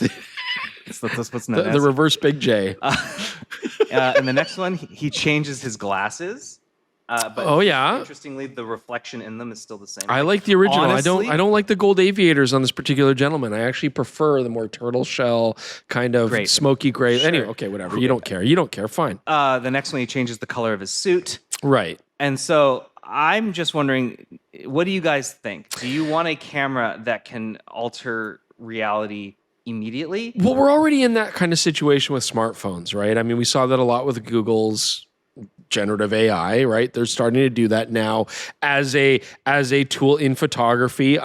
Speaker 2: That's what's known as.
Speaker 3: The reverse Big J.
Speaker 2: And the next one, he changes his glasses. But interestingly, the reflection in them is still the same.
Speaker 3: I like the original.
Speaker 2: Honestly,
Speaker 3: I don't like the gold aviators on this particular gentleman. I actually prefer the more turtle shell kind of smoky gray.
Speaker 2: Sure.
Speaker 3: Anyway, okay, whatever. You don't care. You don't care. Fine.
Speaker 2: The next one, he changes the color of his suit.
Speaker 3: Right.
Speaker 2: And so I'm just wondering, what do you guys think? Do you want a camera that can alter reality immediately?
Speaker 3: Well, we're already in that kind of situation with smartphones, right? I mean, we saw that a lot with Google's generative AI, right? They're starting to do that now as a tool in photography.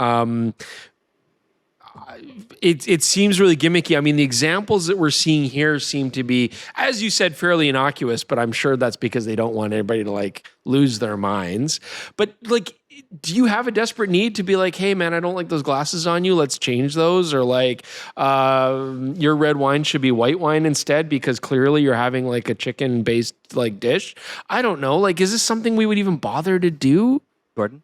Speaker 3: It seems really gimmicky. I mean, the examples that we're seeing here seem to be, as you said, fairly innocuous, but I'm sure that's because they don't want anybody to like lose their minds. But like, do you have a desperate need to be like, hey man, I don't like those glasses on you, let's change those? Or like, your red wine should be white wine instead because clearly you're having like a chicken based like dish? I don't know. Like, is this something we would even bother to do?
Speaker 2: Gordon?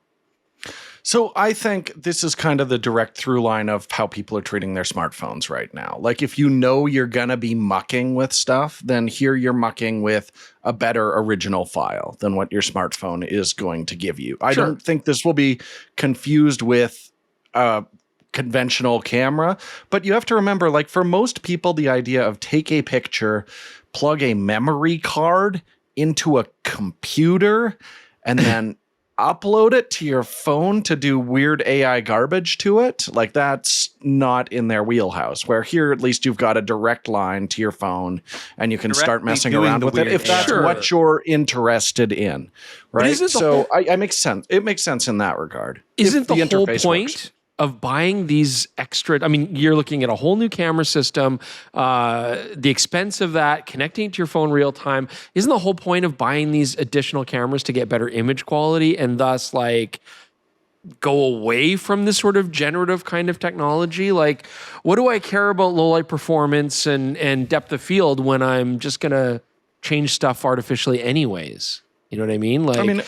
Speaker 1: So I think this is kind of the direct through line of how people are treating their smartphones right now. Like if you know you're going to be mucking with stuff, then here you're mucking with a better original file than what your smartphone is going to give you. I don't think this will be confused with a conventional camera, but you have to remember, like for most people, the idea of take a picture, plug a memory card into a computer, and then upload it to your phone to do weird AI garbage to it, like that's not in their wheelhouse. Where here, at least you've got a direct line to your phone and you can start messing around with it if that's what you're interested in, right? So it makes sense. It makes sense in that regard.
Speaker 3: Isn't the whole point of buying these extra, I mean, you're looking at a whole new camera system, the expense of that, connecting to your phone real time. Isn't the whole point of buying these additional cameras to get better image quality and thus like go away from this sort of generative kind of technology? Like, what do I care about low light performance and depth of field when I'm just going to change stuff artificially anyways? You know what I mean? Like,
Speaker 1: I mean,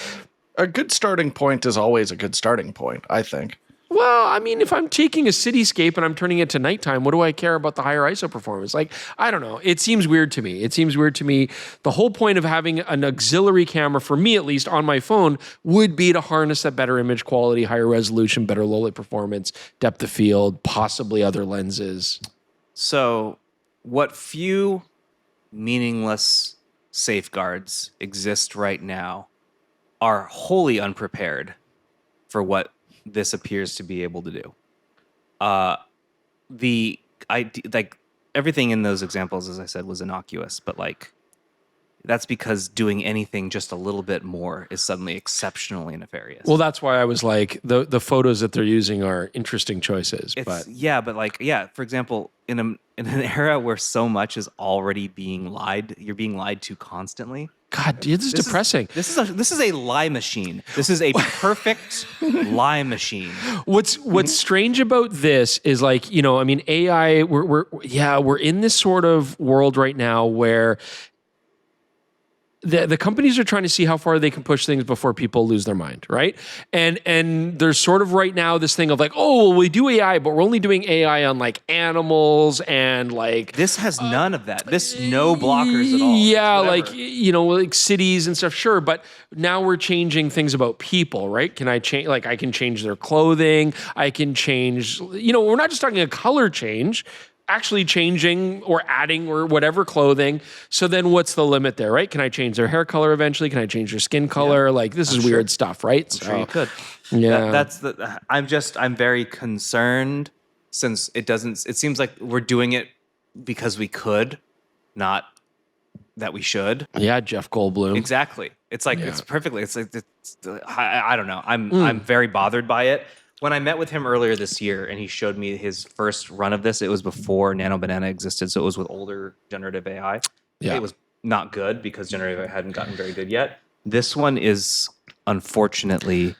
Speaker 1: a good starting point is always a good starting point, I think.
Speaker 3: Well, I mean, if I'm taking a cityscape and I'm turning it to nighttime, what do I care about the higher ISO performance? Like, I don't know. It seems weird to me. The whole point of having an auxiliary camera, for me at least, on my phone would be to harness that better image quality, higher resolution, better low light performance, depth of field, possibly other lenses.
Speaker 2: So, what few meaningless safeguards exist right now are wholly unprepared for what this appears to be able to do. Like everything in those examples, as I said, was innocuous, but like that's because doing anything just a little bit more is suddenly exceptionally nefarious.
Speaker 3: Well, that's why I was like, the photos that they're using are interesting choices.
Speaker 2: For example, in an era where so much is already being lied, you're being lied to constantly.
Speaker 3: God, dude, this is depressing.
Speaker 2: This is a lie machine. This is a perfect lie machine.
Speaker 3: What's strange about this is like, you know, I mean, AI. We're in this sort of world right now where the companies are trying to see how far they can push things before people lose their mind, right? And there's sort of right now this thing of like, oh, well, we do AI, but we're only doing AI on like animals and like...
Speaker 2: This has none of that. No blockers at all.
Speaker 3: Yeah, like, you know, like cities and stuff, sure. But now we're changing things about people, right? Can I change, like I can change their clothing. I can change, you know, we're not just talking a color change, actually changing or adding or whatever clothing. So then what's the limit there, right? Can I change their hair color eventually? Can I change their skin color? Yeah. Like this is weird stuff, right?
Speaker 2: I'm sure you could.
Speaker 3: Yeah.
Speaker 2: I'm very concerned since it seems like we're doing it because we could, not that we should.
Speaker 3: Yeah, Jeff Goldblum.
Speaker 2: Exactly. It's like, it's perfectly, it's like, I don't know. I'm very bothered by it. When I met with him earlier this year and he showed me his first run of this, it was before Nano Banana existed. So it was with older generative AI. Yeah. It was not good because generative AI hadn't gotten very good yet. This one is unfortunately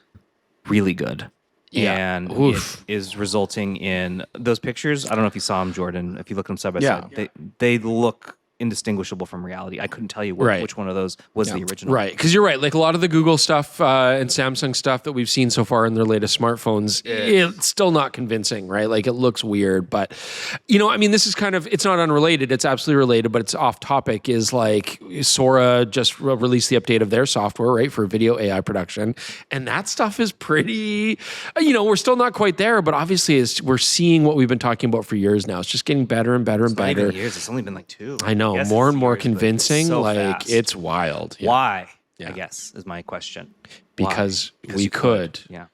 Speaker 2: really good. Yeah. And it is resulting in those pictures. I don't know if you saw them, Jordan. If you look at them side by side, they look indistinguishable from reality. I couldn't tell you which one of those was the original.
Speaker 3: Right, because you're right. Like a lot of the Google stuff and Samsung stuff that we've seen so far in their latest smartphones, it's still not convincing, right? Like it looks weird, but you know, I mean, this is kind of, it's not unrelated. It's absolutely related, but it's off topic. Is like Sora just released the update of their software, right, for video AI production, and that stuff is pretty. You know, we're still not quite there, but obviously, we're seeing what we've been talking about for years now. It's just getting better and better and better.
Speaker 2: Not even years. It's only been like 2.
Speaker 3: I know. More and more convincing.
Speaker 2: So
Speaker 3: like
Speaker 2: fast.
Speaker 3: It's wild. Yeah.
Speaker 2: Why? Yeah. I guess is my question.
Speaker 3: Because we could.
Speaker 2: Yeah.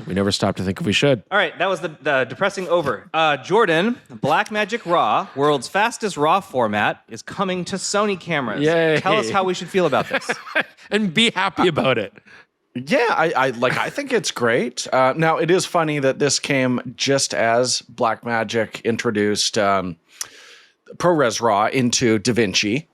Speaker 3: We never stopped to think if we should.
Speaker 2: All right, that was the depressing over. Jordan, Blackmagic RAW, world's fastest RAW format, is coming to Sony cameras.
Speaker 3: Yay.
Speaker 2: Tell us how we should feel about this.
Speaker 3: And be happy about it.
Speaker 1: Yeah, I think it's great. Now, it is funny that this came just as Blackmagic introduced ProRes RAW into DaVinci.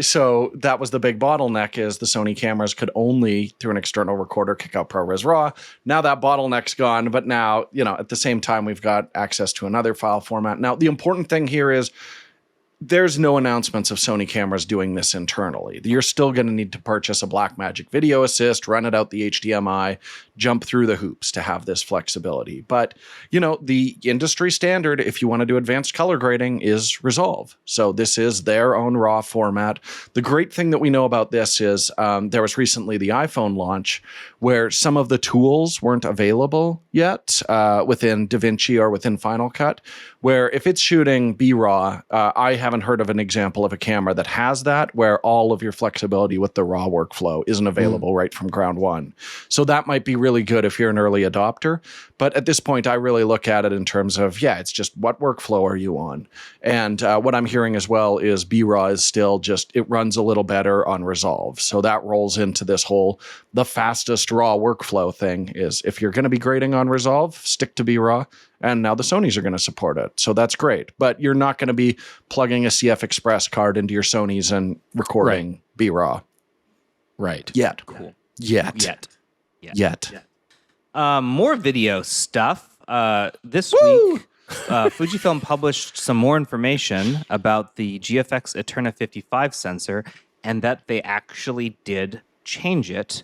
Speaker 1: So that was the big bottleneck, is the Sony cameras could only, through an external recorder, kick out ProRes RAW. Now that bottleneck's gone, but now, you know, at the same time, we've got access to another file format. Now, the important thing here is there's no announcements of Sony cameras doing this internally. You're still going to need to purchase a Blackmagic Video Assist, run it out the HDMI, jump through the hoops to have this flexibility. But, you know, the industry standard, if you want to do advanced color grading, is Resolve. So this is their own RAW format. The great thing that we know about this is there was recently the iPhone launch where some of the tools weren't available yet within DaVinci or within Final Cut, where if it's shooting B-RAW, I have haven't heard of an example of a camera that has that, where all of your flexibility with the RAW workflow isn't available right from ground one. So that might be really good if you're an early adopter. But at this point, I really look at it in terms of, it's just what workflow are you on? And what I'm hearing as well is B-RAW is still just, it runs a little better on Resolve. So that rolls into this whole, the fastest RAW workflow thing is, if you're going to be grading on Resolve, stick to B-RAW. And now the Sonys are going to support it. So that's great. But you're not going to be plugging a CF Express card into your Sonys and recording B-RAW.
Speaker 3: Right.
Speaker 1: Yet.
Speaker 2: Cool.
Speaker 1: Yet.
Speaker 2: More video stuff. This week, Fujifilm published some more information about the GFX Eterna 55 sensor, and that they actually did change it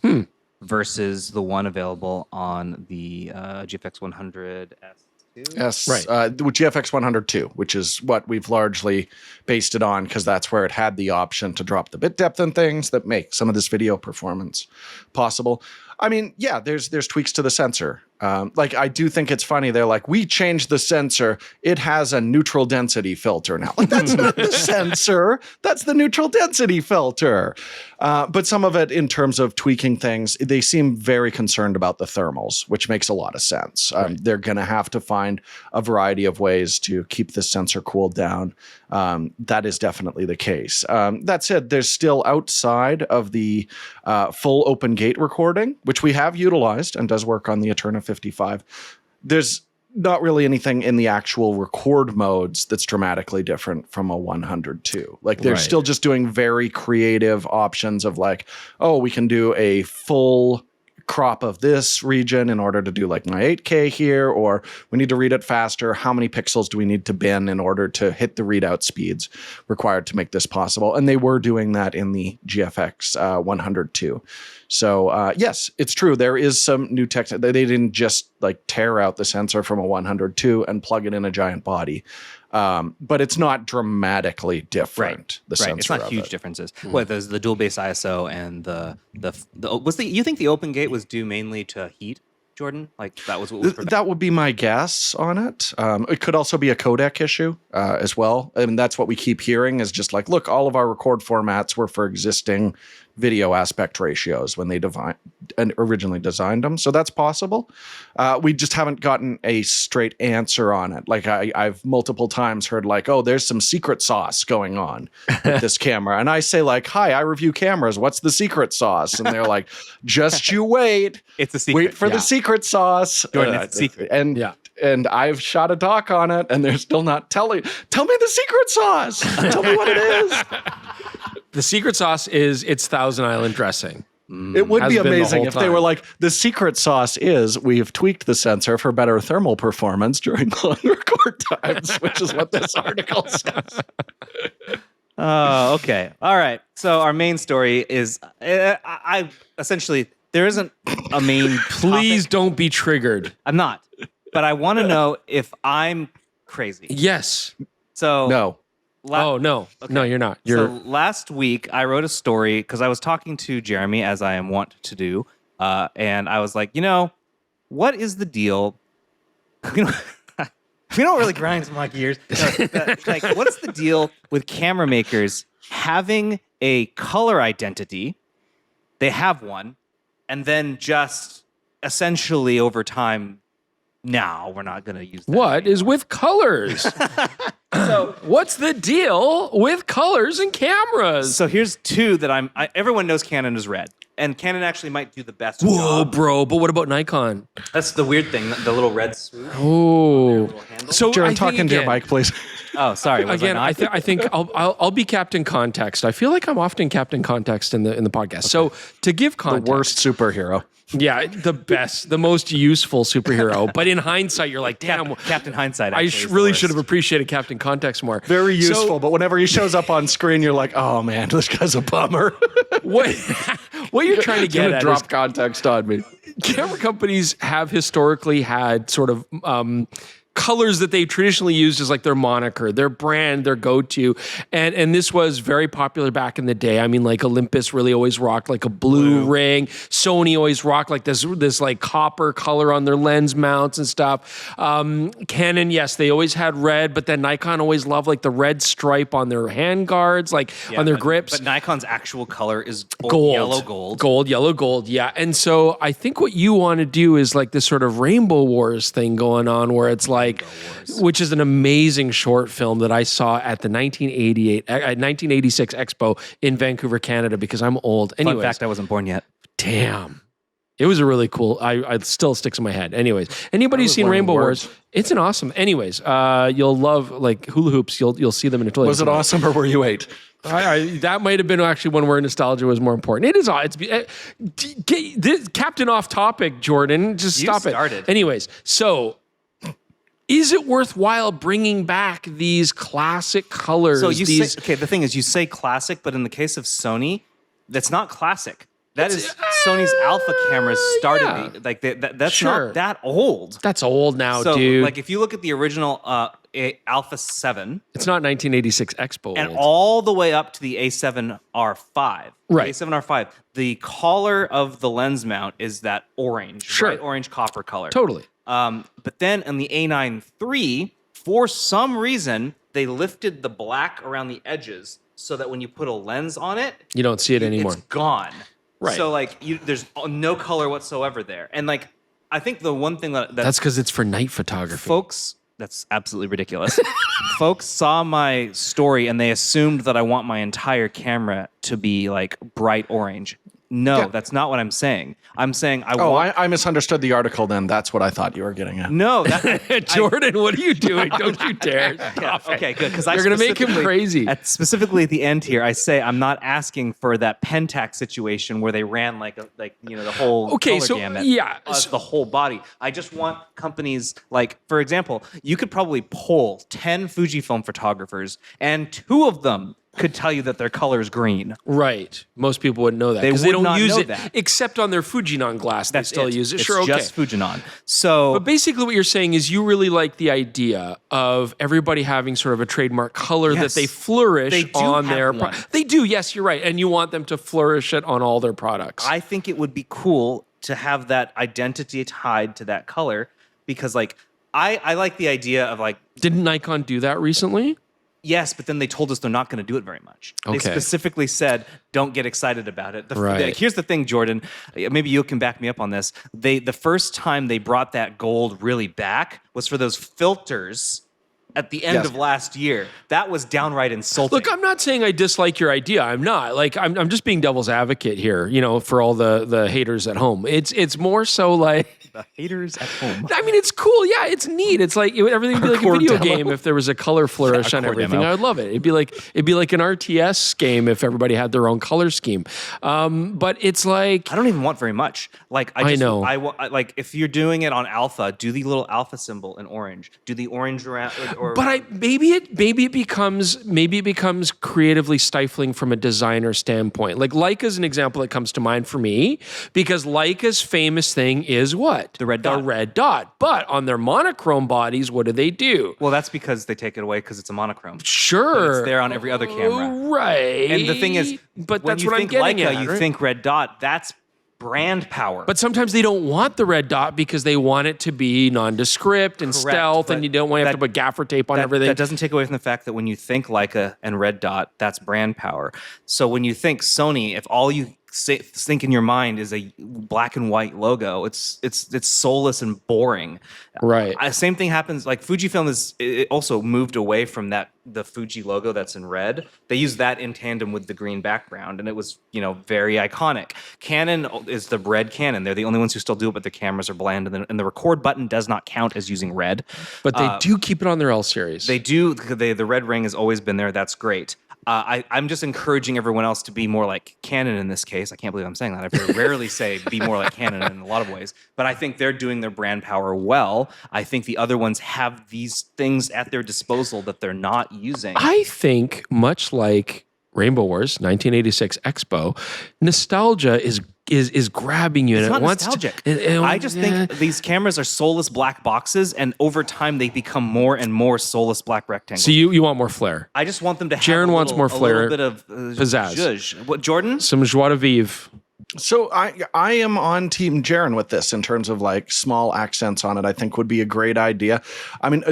Speaker 2: versus the one available on the GFX 100S.
Speaker 1: Yes, right. GFX 102, which is what we've largely based it on, because that's where it had the option to drop the bit depth and things that make some of this video performance possible. I mean, there's tweaks to the sensor. I do think it's funny. They're like, we changed the sensor. It has a neutral density filter now. Like, that's not the sensor. That's the neutral density filter. But some of it, in terms of tweaking things, they seem very concerned about the thermals, which makes a lot of sense. They're going to have to find a variety of ways to keep the sensor cooled down. That is definitely the case. That said, there's still, outside of the full open gate recording, which we have utilized and does work on the Eterna 55, there's not really anything in the actual record modes that's dramatically different from a 102. Like, they're still just doing very creative options of like, we can do a full crop of this region in order to do like my 8K here, or we need to read it faster. How many pixels do we need to bin in order to hit the readout speeds required to make this possible? And they were doing that in the GFX 102. So yes, it's true. There is some new tech. They didn't just like tear out the sensor from a 102 and plug it in a giant body. But it's not dramatically different. The sensor,
Speaker 2: it's not huge differences. What, there's the dual base ISO and you think the open gate was due mainly to heat, Jordan? Like, that was what was
Speaker 1: that would be my guess on it. It could also be a codec issue as well. I mean, that's what we keep hearing is just like, look, all of our record formats were for existing video aspect ratios when they originally designed them. So that's possible. We just haven't gotten a straight answer on it. Like, I've multiple times heard like, there's some secret sauce going on with this camera. And I say like, hi, I review cameras. What's the secret sauce? And they're like, just you wait.
Speaker 2: It's a secret.
Speaker 1: Wait for the secret sauce.
Speaker 2: Jordan, it's a secret.
Speaker 1: And I've shot a doc on it, and they're still not telling. Tell me the secret sauce. Tell me what it is.
Speaker 3: The secret sauce is it's Thousand Island dressing.
Speaker 1: It would be amazing if they were like, the secret sauce is we've tweaked the sensor for better thermal performance during long record times, which is what this article says.
Speaker 2: Oh, okay. All right. So our main story is, I essentially, there isn't a main
Speaker 3: Please
Speaker 2: topic.
Speaker 3: Don't be triggered.
Speaker 2: I'm not. But I want to know if I'm crazy.
Speaker 3: Yes.
Speaker 2: So
Speaker 3: no. No. Okay. No, you're not.
Speaker 2: So last week I wrote a story because I was talking to Jeremy, as I am wont to do, and I was like, what is the deal? We don't really grind some like gears. Like, what's the deal with camera makers having a color identity? They have one, and then just essentially over time, now we're not going to use that.
Speaker 3: What is with colors? So, what's the deal with colors and cameras?
Speaker 2: So here's two that everyone knows Canon is red. And Canon actually might do the best
Speaker 3: job. Bro, but what about Nikon?
Speaker 2: That's the weird thing, the little red swoop.
Speaker 3: Oh.
Speaker 1: So Jaron, talking to your mic, please.
Speaker 2: Oh, sorry.
Speaker 3: Again, I think I'll be Captain Context. I feel like I'm often Captain Context in the podcast. Okay. So to give context,
Speaker 1: the worst superhero.
Speaker 3: Yeah, the best, the most useful superhero. But in hindsight, you're like, damn.
Speaker 2: Captain Hindsight.
Speaker 3: I really should have appreciated Captain Context more.
Speaker 1: Very useful, but whenever he shows up on screen, you're like, oh man, this guy's a bummer.
Speaker 3: What you're trying to get at
Speaker 1: drop context on me.
Speaker 3: Camera companies have historically had sort of colors that they traditionally used as like their moniker, their brand, their go-to. And this was very popular back in the day. I mean, like Olympus really always rocked like a blue ring. Sony always rocked like this like copper color on their lens mounts and stuff. Canon, yes, they always had red, but then Nikon always loved like the red stripe on their hand guards, like on their grips.
Speaker 2: But Nikon's actual color is
Speaker 3: gold,
Speaker 2: yellow gold.
Speaker 3: Gold, yellow gold, yeah. And so I think what you want to do is like this sort of Rainbow Wars thing going on where it's like, which is an amazing short film that I saw at the 1986 Expo in Vancouver, Canada, because I'm old. Anyways,
Speaker 2: Fun fact, I wasn't born yet.
Speaker 3: Damn. It was a really cool, I still sticks in my head. Anyways, anybody who's seen Rainbow Wars, it's an awesome. Anyways, you'll love like hula hoops. You'll see them in a totally.
Speaker 1: Was it awesome or were you 8?
Speaker 3: That might have been actually one where nostalgia was more important. It is. Captain off topic, Jordan. Just stop it. Anyways, so is it worthwhile bringing back these classic colors?
Speaker 2: So say, the thing is, you say classic, but in the case of Sony, that's not classic. That is Sony's Alpha cameras started. Like that's not that old.
Speaker 3: That's old now,
Speaker 2: so,
Speaker 3: dude.
Speaker 2: Like if you look at the original Alpha 7,
Speaker 3: it's not 1986 Expo,
Speaker 2: and all the way up to the A7R5.
Speaker 3: Right,
Speaker 2: A7R5. The collar of the lens mount is that orange, bright orange copper color.
Speaker 3: Totally.
Speaker 2: But then in the A9 III, for some reason, they lifted the black around the edges so that when you put a lens on it,
Speaker 3: you don't see it anymore.
Speaker 2: It's gone.
Speaker 3: Right.
Speaker 2: So like there's no color whatsoever there. And like I think the one thing that's
Speaker 3: because it's for night photography.
Speaker 2: Folks, that's absolutely ridiculous. Folks saw my story and they assumed that I want my entire camera to be like bright orange. No, that's not what I'm saying. I'm saying
Speaker 1: I misunderstood the article then. That's what I thought you were getting at.
Speaker 2: No.
Speaker 3: Jordan, what are you doing? Don't you dare.
Speaker 2: Okay, good. Because
Speaker 3: you're going to make him crazy.
Speaker 2: Specifically at the end here, I say I'm not asking for that Pentax situation where they ran like the whole color gamut.
Speaker 3: Yeah.
Speaker 2: The whole body. I just want companies like, for example, you could probably poll 10 Fujifilm photographers and 2 of them could tell you that their color is green.
Speaker 3: Right. Most people wouldn't know that because they don't use it except on their Fujinon glass. They still use it.
Speaker 2: It's just Fujinon. So,
Speaker 3: but basically, what you're saying is you really like the idea of everybody having sort of a trademark color that they flourish on their. They do. Yes, you're right, and you want them to flourish it on all their products.
Speaker 2: I think it would be cool to have that identity tied to that color because, like, I like the idea of like.
Speaker 3: Didn't Nikon do that recently?
Speaker 2: Yes, but then they told us they're not going to do it very much. They specifically said, don't get excited about it. Here's the thing, Jordan. Maybe you can back me up on this. The first time they brought that gold really back was for those filters at the end of last year. That was downright insulting.
Speaker 3: Look, I'm not saying I dislike your idea. I'm not. Like, I'm just being devil's advocate here, for all the haters at home. It's more so like...
Speaker 2: The haters at home.
Speaker 3: I mean, it's cool. Yeah, it's neat. It's like everything would be like a video game if there was a color flourish on everything. I would love it. It'd be like an RTS game if everybody had their own color scheme. But it's like
Speaker 2: I don't even want very much. Like I know. Like if you're doing it on Alpha, do the little Alpha symbol in orange. Do the orange around.
Speaker 3: Maybe it becomes creatively stifling from a designer standpoint. Like Leica's an example that comes to mind for me because Leica's famous thing is what?
Speaker 2: The red dot.
Speaker 3: The red dot. But on their monochrome bodies, what do?
Speaker 2: Well, that's because they take it away because it's a monochrome.
Speaker 3: Sure.
Speaker 2: But it's there on every other camera.
Speaker 3: Right.
Speaker 2: And the thing is,
Speaker 3: but
Speaker 2: when
Speaker 3: that's
Speaker 2: you
Speaker 3: what
Speaker 2: think
Speaker 3: I'm getting
Speaker 2: Leica,
Speaker 3: at.
Speaker 2: you think red dot, that's brand power.
Speaker 3: But sometimes they don't want the red dot because they want it to be nondescript and stealth, and you don't want to have to put gaffer tape on everything.
Speaker 2: That doesn't take away from the fact that when you think Leica and red dot, that's brand power. So when you think Sony, if all you think in your mind is a black and white logo, it's soulless and boring.
Speaker 3: Right.
Speaker 2: Same thing happens. Like Fujifilm it also moved away from the Fuji logo that's in red. They use that in tandem with the green background, and it was very iconic. Canon is the red Canon. They're the only ones who still do it, but their cameras are bland, and the record button does not count as using red.
Speaker 3: But they do keep it on their L series.
Speaker 2: They do. The red ring has always been there. That's great. I'm just encouraging everyone else to be more like Canon in this case. I can't believe I'm saying that. I very rarely say be more like Canon in a lot of ways. But I think they're doing their brand power well. I think the other ones have these things at their disposal that they're not using.
Speaker 3: I think much like Rainbow Wars, 1986 Expo, nostalgia is is grabbing you.
Speaker 2: It's
Speaker 3: and
Speaker 2: not
Speaker 3: it wants
Speaker 2: nostalgic.
Speaker 3: To,
Speaker 2: I just think these cameras are soulless black boxes, and over time they become more and more soulless black rectangles.
Speaker 3: So you want more flair.
Speaker 2: I just want them to have
Speaker 3: Jaron wants more flair,
Speaker 2: a little bit of
Speaker 3: pizzazz.
Speaker 2: zhuzh. What, Jordan?
Speaker 3: Some joie de vivre.
Speaker 1: So I am on Team Jaron with this in terms of like small accents on it. I think would be a great idea. I mean,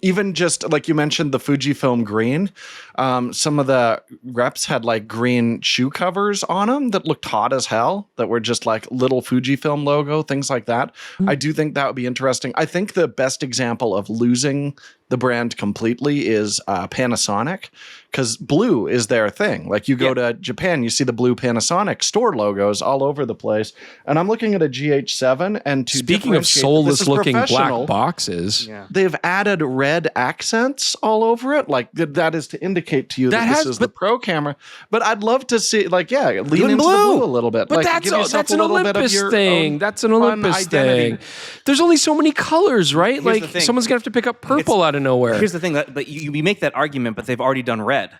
Speaker 1: even just like you mentioned, the Fujifilm green, some of the reps had like green shoe covers on them that looked hot as hell, that were just like little Fujifilm logo, things like that. I do think that would be interesting. I think the best example of losing the brand completely is Panasonic, because blue is their thing. Like you go to Japan, you see the blue Panasonic store logos all over the place. And I'm looking at a GH7, and to
Speaker 3: speaking of soulless looking black boxes,
Speaker 1: they've added red accents all over it. Like that is to indicate to you that this is the pro camera. But I'd love to see, like, lean into the blue a little bit.
Speaker 3: But
Speaker 1: like,
Speaker 3: that's an Olympus thing. That's an Olympus thing. There's only so many colors, right?
Speaker 2: Here's
Speaker 3: like someone's gonna have to pick up purple out of nowhere.
Speaker 2: Here's the thing, but you make that argument, but they've already done red.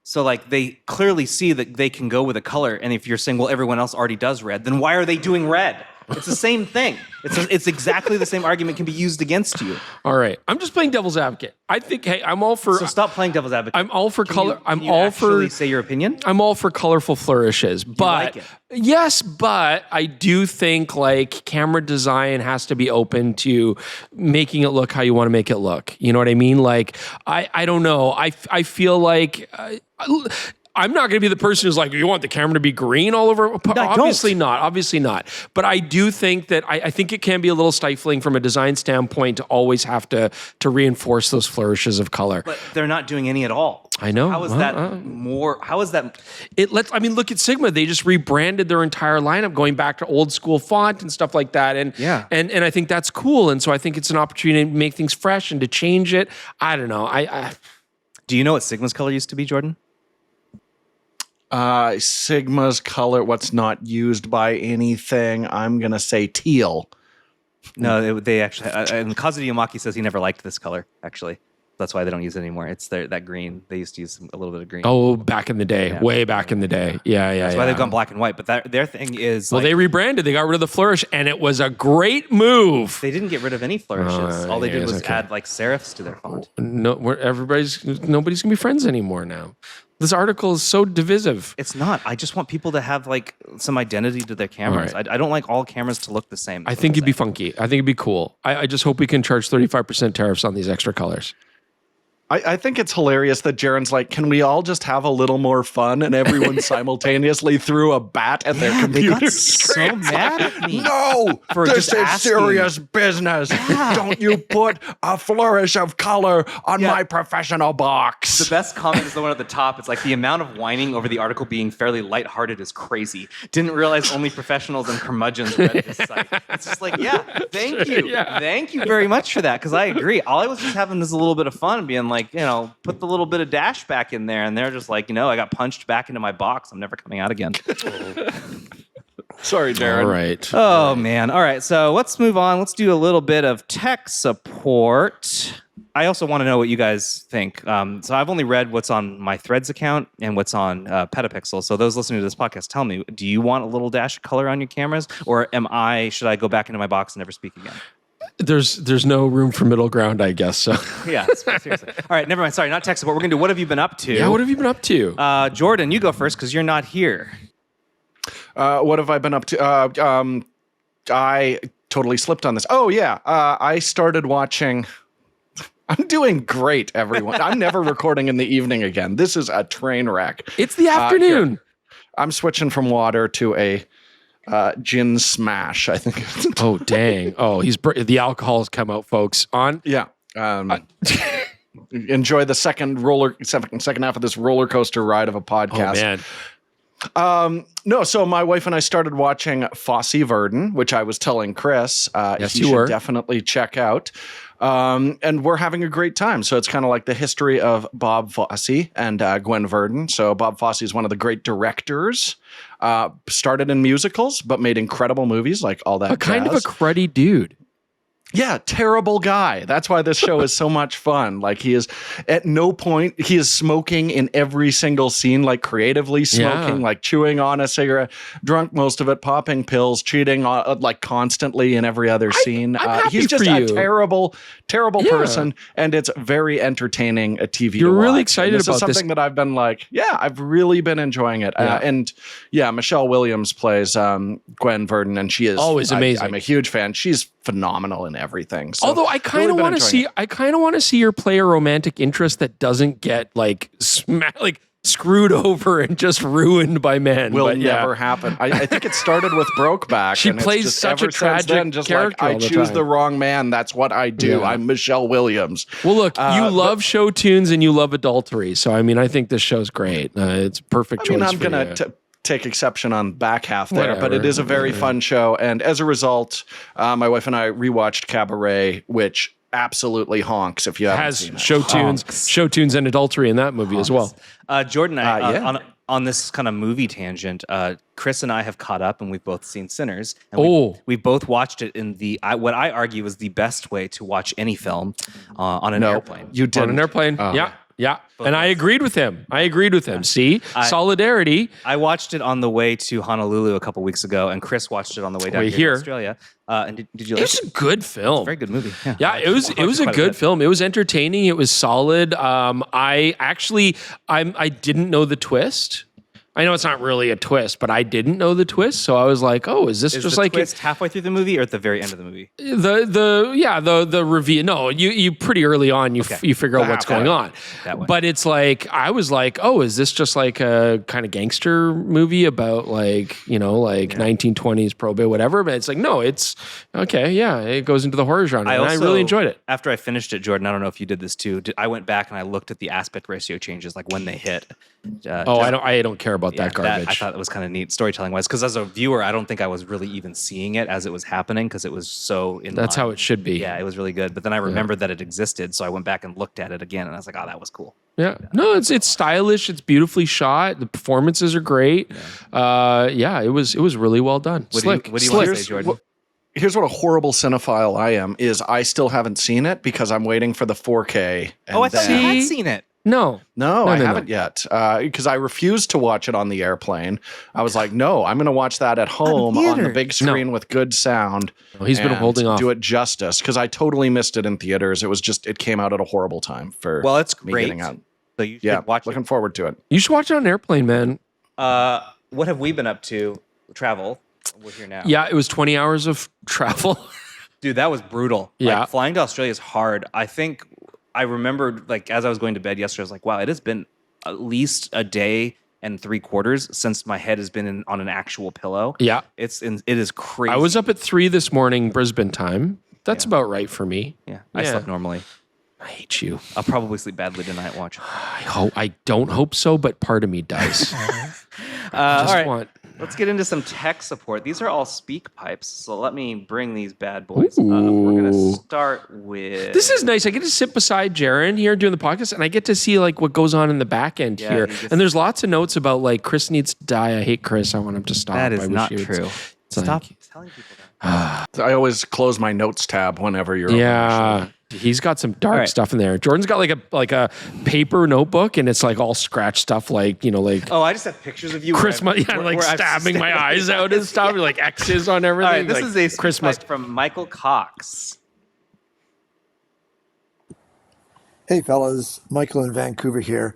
Speaker 2: So like they clearly see that they can go with a color, and if you're saying, well, everyone else already does red, then why are they doing red? It's the same thing. It's exactly the same argument can be used against you.
Speaker 3: All right, I'm just playing devil's advocate. I think, hey, I'm all for.
Speaker 2: So stop playing devil's advocate.
Speaker 3: I'm all for color.
Speaker 2: Can you actually say your opinion.
Speaker 3: I'm all for colorful flourishes, but yes, but I do think like camera design has to be open to making it look how you want to make it look. You know what I mean? Like I don't know. I feel like. I'm not going to be the person who's like, you want the camera to be green all over? Obviously not. But I do think that I think it can be a little stifling from a design standpoint to always have to reinforce those flourishes of color.
Speaker 2: But they're not doing any at all.
Speaker 3: I know.
Speaker 2: How is that more? How is that?
Speaker 3: Look at Sigma. They just rebranded their entire lineup, going back to old school font and stuff like that. And and I think that's cool. And so I think it's an opportunity to make things fresh and to change it. I don't know.
Speaker 2: Do you know what Sigma's color used to be, Jordan?
Speaker 1: Sigma's color, what's not used by anything, I'm going to say teal.
Speaker 2: No, they actually, and Kazuya Yamaki says he never liked this color, actually. That's why they don't use it anymore. It's that green. They used to use a little bit of green.
Speaker 3: Oh, back in the day. Way back in the day. Yeah.
Speaker 2: That's why they've gone black and white. But their thing is...
Speaker 3: Well, they rebranded. They got rid of the flourish, and it was a great move.
Speaker 2: They didn't get rid of any flourishes. All they did was add like serifs to their font.
Speaker 3: No, nobody's going to be friends anymore now. This article is so divisive.
Speaker 2: It's not. I just want people to have like some identity to their cameras. Right. I don't like all cameras to look the same.
Speaker 3: I think it'd be funky. I think it'd be cool. I just hope we can charge 35% tariffs on these extra colors.
Speaker 1: I think it's hilarious that Jaron's like, can we all just have a little more fun? And everyone simultaneously threw a bat at their computer.
Speaker 2: They got so mad at me.
Speaker 1: No, this is serious business. Yeah. Don't you put a flourish of color on my professional box.
Speaker 2: The best comment is the one at the top. It's like, the amount of whining over the article being fairly lighthearted is crazy. Didn't realize only professionals and curmudgeons read this site. It's just like, thank you. Yeah. Thank you very much for that, because I agree. All I was just having is a little bit of fun, being like, put the little bit of dash back in there, and they're just like, I got punched back into my box. I'm never coming out again.
Speaker 1: Sorry, Jaron.
Speaker 3: All right.
Speaker 2: Oh, man. All right. So let's move on. Let's do a little bit of tech support. I also want to know what you guys think. So I've only read what's on my Threads account and what's on PetaPixel. So those listening to this podcast, tell me, do you want a little dash of color on your cameras, or should I go back into my box and never speak again?
Speaker 3: There's no room for middle ground, I guess. So
Speaker 2: yeah, seriously. All right, never mind. Sorry, not tech support. We're gonna do what have you been up to?
Speaker 3: Yeah, what have you been up to?
Speaker 2: Jordan, you go first because you're not here.
Speaker 1: What have I been up to? I totally slipped on this. Oh yeah, I started watching. I'm doing great, everyone. I'm never recording in the evening again. This is a train wreck.
Speaker 3: It's the afternoon.
Speaker 1: I'm switching from water to a gin smash, I think.
Speaker 3: Oh dang! Oh, the alcohol has come out, folks. On
Speaker 1: enjoy the second half of this roller coaster ride of a podcast.
Speaker 3: Oh man.
Speaker 1: No, so my wife and I started watching Fosse Verdon, which I was telling Chris he should definitely check out. And we're having a great time. So it's kind of like the history of Bob Fosse and Gwen Verdon. So Bob Fosse is one of the great directors. Started in musicals, but made incredible movies like all that.
Speaker 3: Kind of a cruddy dude.
Speaker 1: Yeah, terrible guy. That's why this show is so much fun. Like, he is at no point, he is smoking in every single scene, like creatively smoking, like chewing on a cigarette, drunk most of it, popping pills, cheating on, like constantly in every other scene. He's just a terrible person, and it's very entertaining a TV
Speaker 3: You're
Speaker 1: to watch.
Speaker 3: really excited
Speaker 1: this
Speaker 3: about
Speaker 1: is something that I've been like, I've really been enjoying it. And Michelle Williams plays Gwen Verdon, and she is
Speaker 3: always amazing.
Speaker 1: I'm a huge fan. She's phenomenal in everything. So
Speaker 3: although I kind of want to see her play a romantic interest that doesn't get like screwed over and just ruined by men.
Speaker 1: Will never happen. I think it started with Brokeback.
Speaker 3: She plays such a tragic character.
Speaker 1: I choose the wrong man. That's what I do.
Speaker 3: Yeah.
Speaker 1: I'm Michelle Williams.
Speaker 3: Well, look, you love show tunes and you love adultery. So, I mean, I think this show's great. It's a perfect choice.
Speaker 1: I'm going to take exception on back half there, but it is a very fun show. And as a result, my wife and I rewatched Cabaret, which absolutely honks if you haven't seen it.
Speaker 3: Show tunes and adultery in that movie as well.
Speaker 2: Jordan, on this kind of movie tangent, Chris and I have caught up, and we've both seen Sinners. And we both watched it in what I argue is the best way to watch any film on an airplane.
Speaker 1: You did
Speaker 3: on an airplane. Yeah. And I agreed with him. See, solidarity.
Speaker 2: I watched it on the way to Honolulu a couple weeks ago, and Chris watched it on the way down here to Australia. And did you like it?
Speaker 3: It was a good film.
Speaker 2: It's a very good movie.
Speaker 3: Yeah, it was a good film. It was entertaining. It was solid. I didn't know the twist. I know it's not really a twist, but I didn't know the twist, so I was like, "Oh, is this just like
Speaker 2: twist halfway through the movie or at the very end of the movie?"
Speaker 3: The reveal. No, you pretty early on you figure out what's going on. But it's like I was like, "Oh, is this just like a kind of gangster movie about 1920s probate whatever?" But it's like, no, it's okay. Yeah, it goes into the horror genre. I really enjoyed it.
Speaker 2: After I finished it, Jordan, I don't know if you did this too. I went back and I looked at the aspect ratio changes, like when they hit.
Speaker 3: I don't care about that garbage.
Speaker 2: I thought it was kind of neat storytelling wise, because as a viewer, I don't think I was really even seeing it as it was happening because it was so in.
Speaker 3: That's how it should be.
Speaker 2: Yeah, it was really good. But then I remembered that it existed, so I went back and looked at it again, and I was like, "Oh, that was cool."
Speaker 3: Yeah, no, it's stylish. It's beautifully shot. The performances are great. It was really well done.
Speaker 2: What do you want to say, Jordan?
Speaker 1: Here's what a horrible cinephile I am: is I still haven't seen it because I'm waiting for the 4K.
Speaker 2: I thought you had seen it.
Speaker 3: No,
Speaker 1: I haven't yet because I refused to watch it on the airplane. I was like, no, I'm going to watch that at home on the big screen with good sound.
Speaker 3: Well, he's been holding off.
Speaker 1: Do it justice because I totally missed it in theaters. It was just, it came out at a horrible time for
Speaker 2: it's
Speaker 1: me
Speaker 2: great.
Speaker 1: getting out.
Speaker 2: So you should watch
Speaker 1: looking forward to it.
Speaker 3: You should watch it on an airplane, man.
Speaker 2: What have we been up to? Travel. We're here now.
Speaker 3: Yeah, it was 20 hours of travel.
Speaker 2: Dude, that was brutal.
Speaker 3: Yeah.
Speaker 2: Like, flying to Australia is hard. I think I remembered, like, as I was going to bed yesterday, I was like, wow, it has been at least a day and 3/4 since my head has been on an actual pillow.
Speaker 3: Yeah.
Speaker 2: It is crazy.
Speaker 3: I was up at 3 this morning, Brisbane time. That's about right for me.
Speaker 2: Yeah. I slept normally.
Speaker 3: I hate you.
Speaker 2: I'll probably sleep badly tonight watch.
Speaker 3: I don't hope so, but part of me does.
Speaker 2: All right. Let's get into some tech support. These are all speak pipes, so let me bring these bad boys up. We're going to start with...
Speaker 3: This is nice. I get to sit beside Jaron here doing the podcast, and I get to see like what goes on in the back end here. And there's lots of notes about like Chris needs to die. I hate Chris. I want him to stop.
Speaker 2: That is not true. Stop telling people that.
Speaker 1: I always close my notes tab whenever you're
Speaker 3: over. He's got some dark stuff in there. Jordan's got like a paper notebook, and it's like all scratch stuff, like
Speaker 2: Oh, I just have pictures of you.
Speaker 3: Christmas, where stabbing my eyes out and stuff, like X's on everything.
Speaker 2: All right, this
Speaker 3: like
Speaker 2: is a
Speaker 3: Christmas
Speaker 2: from Michael Cox.
Speaker 4: Hey fellas, Michael in Vancouver here.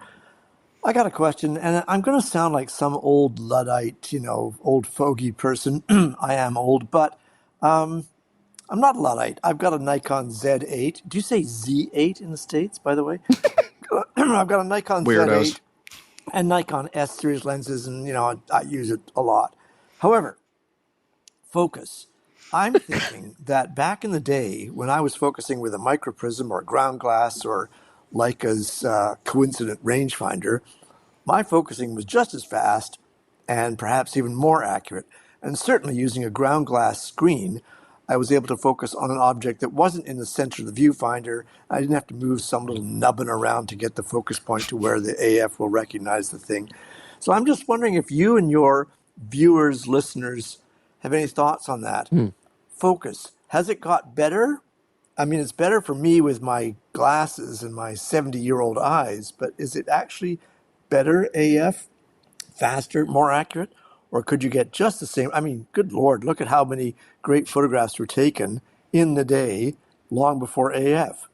Speaker 4: I got a question, and I'm going to sound like some old Luddite, old fogey person. I am old, but I'm not a Luddite. I've got a Nikon Z8. Do you say Z8 in the States, by the way? I've got a Nikon Z8 and Nikon S series lenses, and, I use it a lot. However, focus. I'm thinking that back in the day when I was focusing with a microprism or ground glass or Leica's coincident rangefinder, my focusing was just as fast and perhaps even more accurate. And certainly using a ground glass screen, I was able to focus on an object that wasn't in the center of the viewfinder. I didn't have to move some little nubbin around to get the focus point to where the AF will recognize the thing. So I'm just wondering if you and your viewers, listeners, have any thoughts on that. Focus. Has it got better I mean, it's better for me with my glasses and my 70-year-old eyes, but is it actually better AF, faster, more accurate? Or could you get just the same? I mean, good Lord, look at how many great photographs were taken in the day long before AF.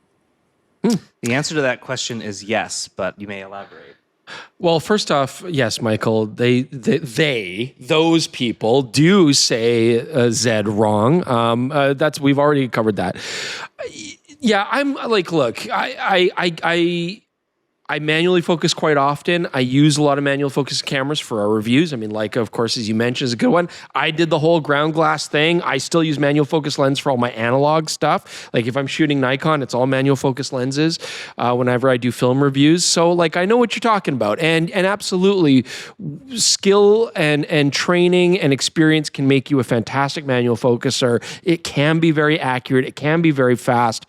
Speaker 2: The answer to that question is yes, but you may elaborate.
Speaker 3: Well, first off, yes, Michael, those people do say Z wrong. We've already covered that. Yeah, I'm like, look, I manually focus quite often. I use a lot of manual focus cameras for our reviews. I mean, Leica, of course, as you mentioned, is a good one. I did the whole ground glass thing. I still use manual focus lens for all my analog stuff. Like if I'm shooting Nikon, it's all manual focus lenses whenever I do film reviews. So like I know what you're talking about. And absolutely, skill and training and experience can make you a fantastic manual focuser. It can be very accurate. It can be very fast.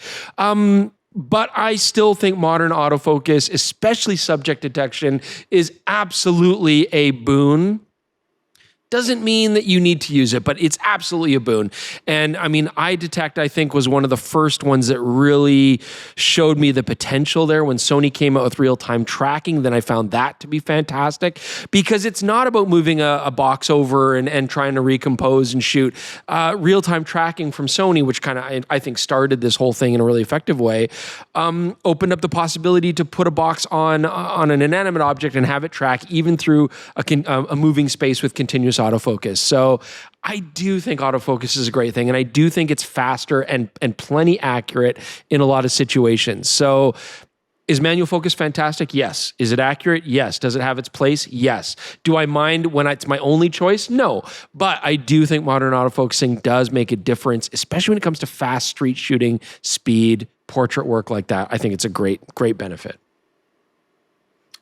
Speaker 3: But I still think modern autofocus, especially subject detection, is absolutely a boon. Doesn't mean that you need to use it, but it's absolutely a boon. And I mean, iDetect, I think, was one of the first ones that really showed me the potential there. When Sony came out with real-time tracking, then I found that to be fantastic because it's not about moving a box over and trying to recompose and shoot. Real-time tracking from Sony, which kind of, I think, started this whole thing in a really effective way, opened up the possibility to put a box on an inanimate object and have it track even through a moving space with continuous autofocus. So I do think autofocus is a great thing, and I do think it's faster and plenty accurate in a lot of situations. So is manual focus fantastic? Yes. Is it accurate? Yes. Does it have its place? Yes. Do I mind when it's my only choice? No. But I do think modern autofocusing does make a difference, especially when it comes to fast street shooting, speed, portrait work like that. I think it's a great benefit.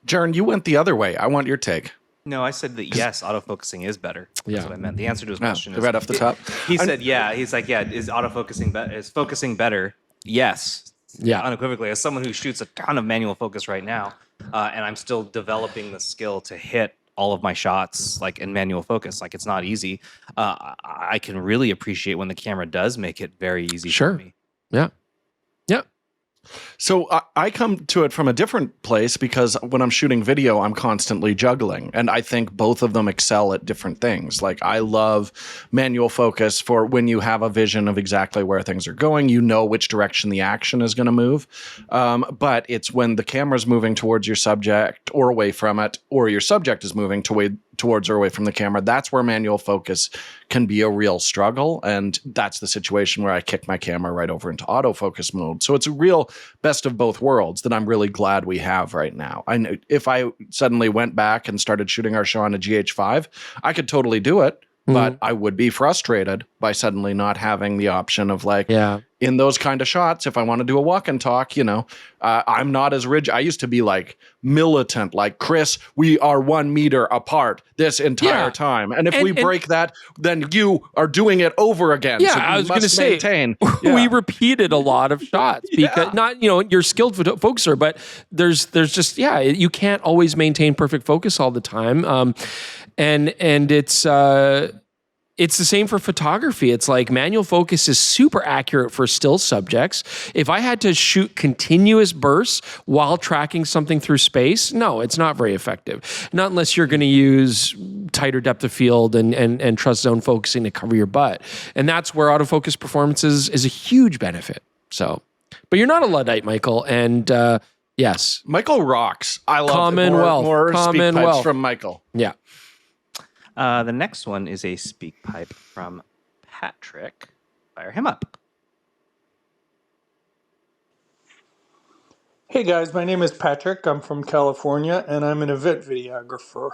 Speaker 1: Jaron, you went the other way. I want your take.
Speaker 2: No, I said that yes, autofocusing is better. That's what I meant. The answer to his question is
Speaker 1: right off the top.
Speaker 2: He said, yeah. He's like, yeah, is autofocusing better? Is focusing better? Yes.
Speaker 3: Yeah.
Speaker 2: Unequivocally. As someone who shoots a ton of manual focus right now, and I'm still developing the skill to hit all of my shots like in manual focus. Like it's not easy. I can really appreciate when the camera does make it very easy for me.
Speaker 3: Yeah. Yeah.
Speaker 1: So I come to it from a different place because when I'm shooting video, I'm constantly juggling. And I think both of them excel at different things. Like I love manual focus for when you have a vision of exactly where things are going, you know which direction the action is going to move. But it's when the camera's moving towards your subject or away from it, or your subject is moving towards or away from the camera, that's where manual focus can be a real struggle. And that's the situation where I kick my camera right over into autofocus mode. So it's a real best of both worlds that I'm really glad we have right now. I know if I suddenly went back and started shooting our show on a GH5, I could totally do it, but I would be frustrated by suddenly not having the option of like, in those kind of shots, if I want to do a walk and talk, I'm not as rigid. I used to be like militant, like Chris, we are 1 meter apart this entire time. And if we break that, then you are doing it over again.
Speaker 3: Yeah,
Speaker 1: so
Speaker 3: I was going to say,
Speaker 1: we
Speaker 3: repeated a lot of shots because not, you're skilled focuser, but there's just, you can't always maintain perfect focus all the time. And it's the same for photography. It's like manual focus is super accurate for still subjects. If I had to shoot continuous bursts while tracking something through space, no, it's not very effective. Not unless you're going to use tighter depth of field and trust zone focusing to cover your butt. And that's where autofocus performance is a huge benefit. So, but you're not a Luddite, Michael. And yes.
Speaker 1: Michael rocks. I love
Speaker 3: Commonwealth.
Speaker 1: more speak pipes from Michael.
Speaker 3: Yeah.
Speaker 2: The next one is a speak pipe from Patrick. Fire him up.
Speaker 5: Hey guys, my name is Patrick. I'm from California and I'm an event videographer.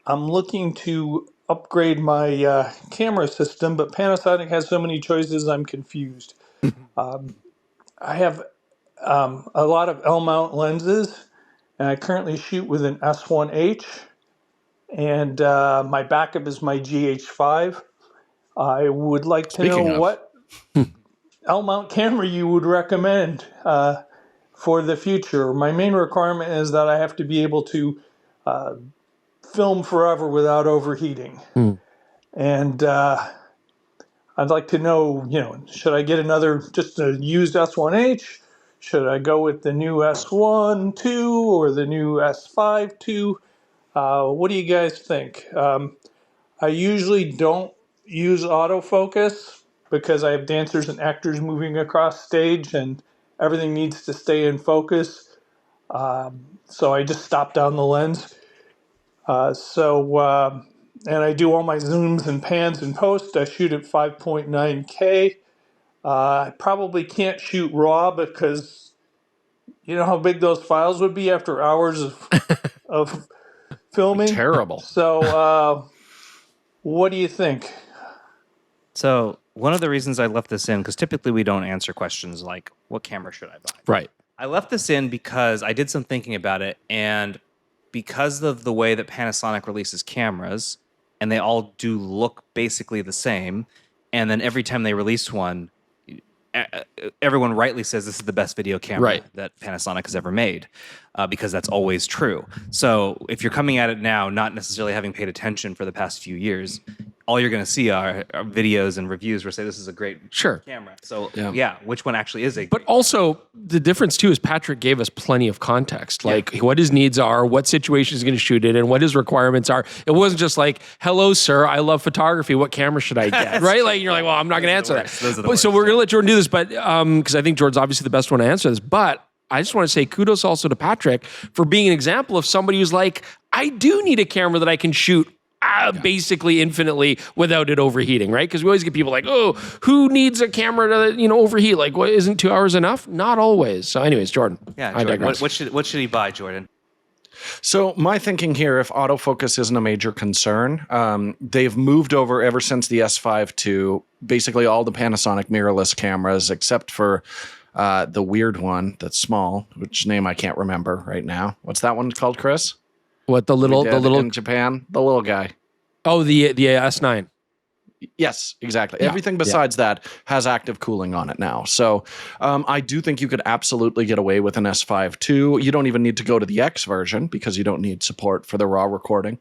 Speaker 5: I'm looking to upgrade my camera system, but Panasonic has so many choices I'm confused. I have a lot of L-mount lenses and I currently shoot with an S1H. And my backup is my GH5. I would like to know what L-mount camera you would recommend for the future. My main requirement is that I have to be able to film forever without overheating. And I'd like to know, should I get just a used S1H? Should I go with the new S1 II or the new S5 II? What do you guys think? I usually don't use autofocus because I have dancers and actors moving across stage and everything needs to stay in focus. So I just stop down the lens. And I do all my zooms and pans in post. I shoot at 5.9K. I probably can't shoot RAW because you know how big those files would be after hours of filming?
Speaker 1: Terrible.
Speaker 5: So what do you think?
Speaker 2: So one of the reasons I left this in, because typically we don't answer questions like, what camera should I buy?
Speaker 3: Right.
Speaker 2: I left this in because I did some thinking about it, and because of the way that Panasonic releases cameras, and they all do look basically the same, and then every time they release one, everyone rightly says this is the best video camera that Panasonic has ever made, because that's always true. So if you're coming at it now, not necessarily having paid attention for the past few years, all you're going to see are videos and reviews where say this is a great camera. So which one actually is a
Speaker 3: But also the difference too is Patrick gave us plenty of context, like what his needs are, what situation he's going to shoot it, and what his requirements are. It wasn't just like, hello, sir, I love photography. What camera should I get? Right? Like you're like, well, I'm not going to answer that. So we're going to let Jordan do this, but because I think Jordan's obviously the best one to answer this. But I just want to say kudos also to Patrick for being an example of somebody who's like, I do need a camera that I can shoot basically infinitely without it overheating, right? Because we always get people like, oh, who needs a camera to overheat? Like, what, isn't 2 hours enough? Not always. So anyways, Jordan.
Speaker 2: Yeah,
Speaker 3: I digress.
Speaker 2: What should he buy, Jordan?
Speaker 1: So my thinking here, if autofocus isn't a major concern, they've moved over ever since the S5 to basically all the Panasonic mirrorless cameras, except for the weird one that's small, which name I can't remember right now. What's that one called, Chris?
Speaker 3: What the little
Speaker 1: in Japan, the little guy.
Speaker 3: Oh, the S9.
Speaker 1: Yes, exactly. Yeah. Everything besides that has active cooling on it now. So I do think you could absolutely get away with an S5 II. You don't even need to go to the X version because you don't need support for the RAW recording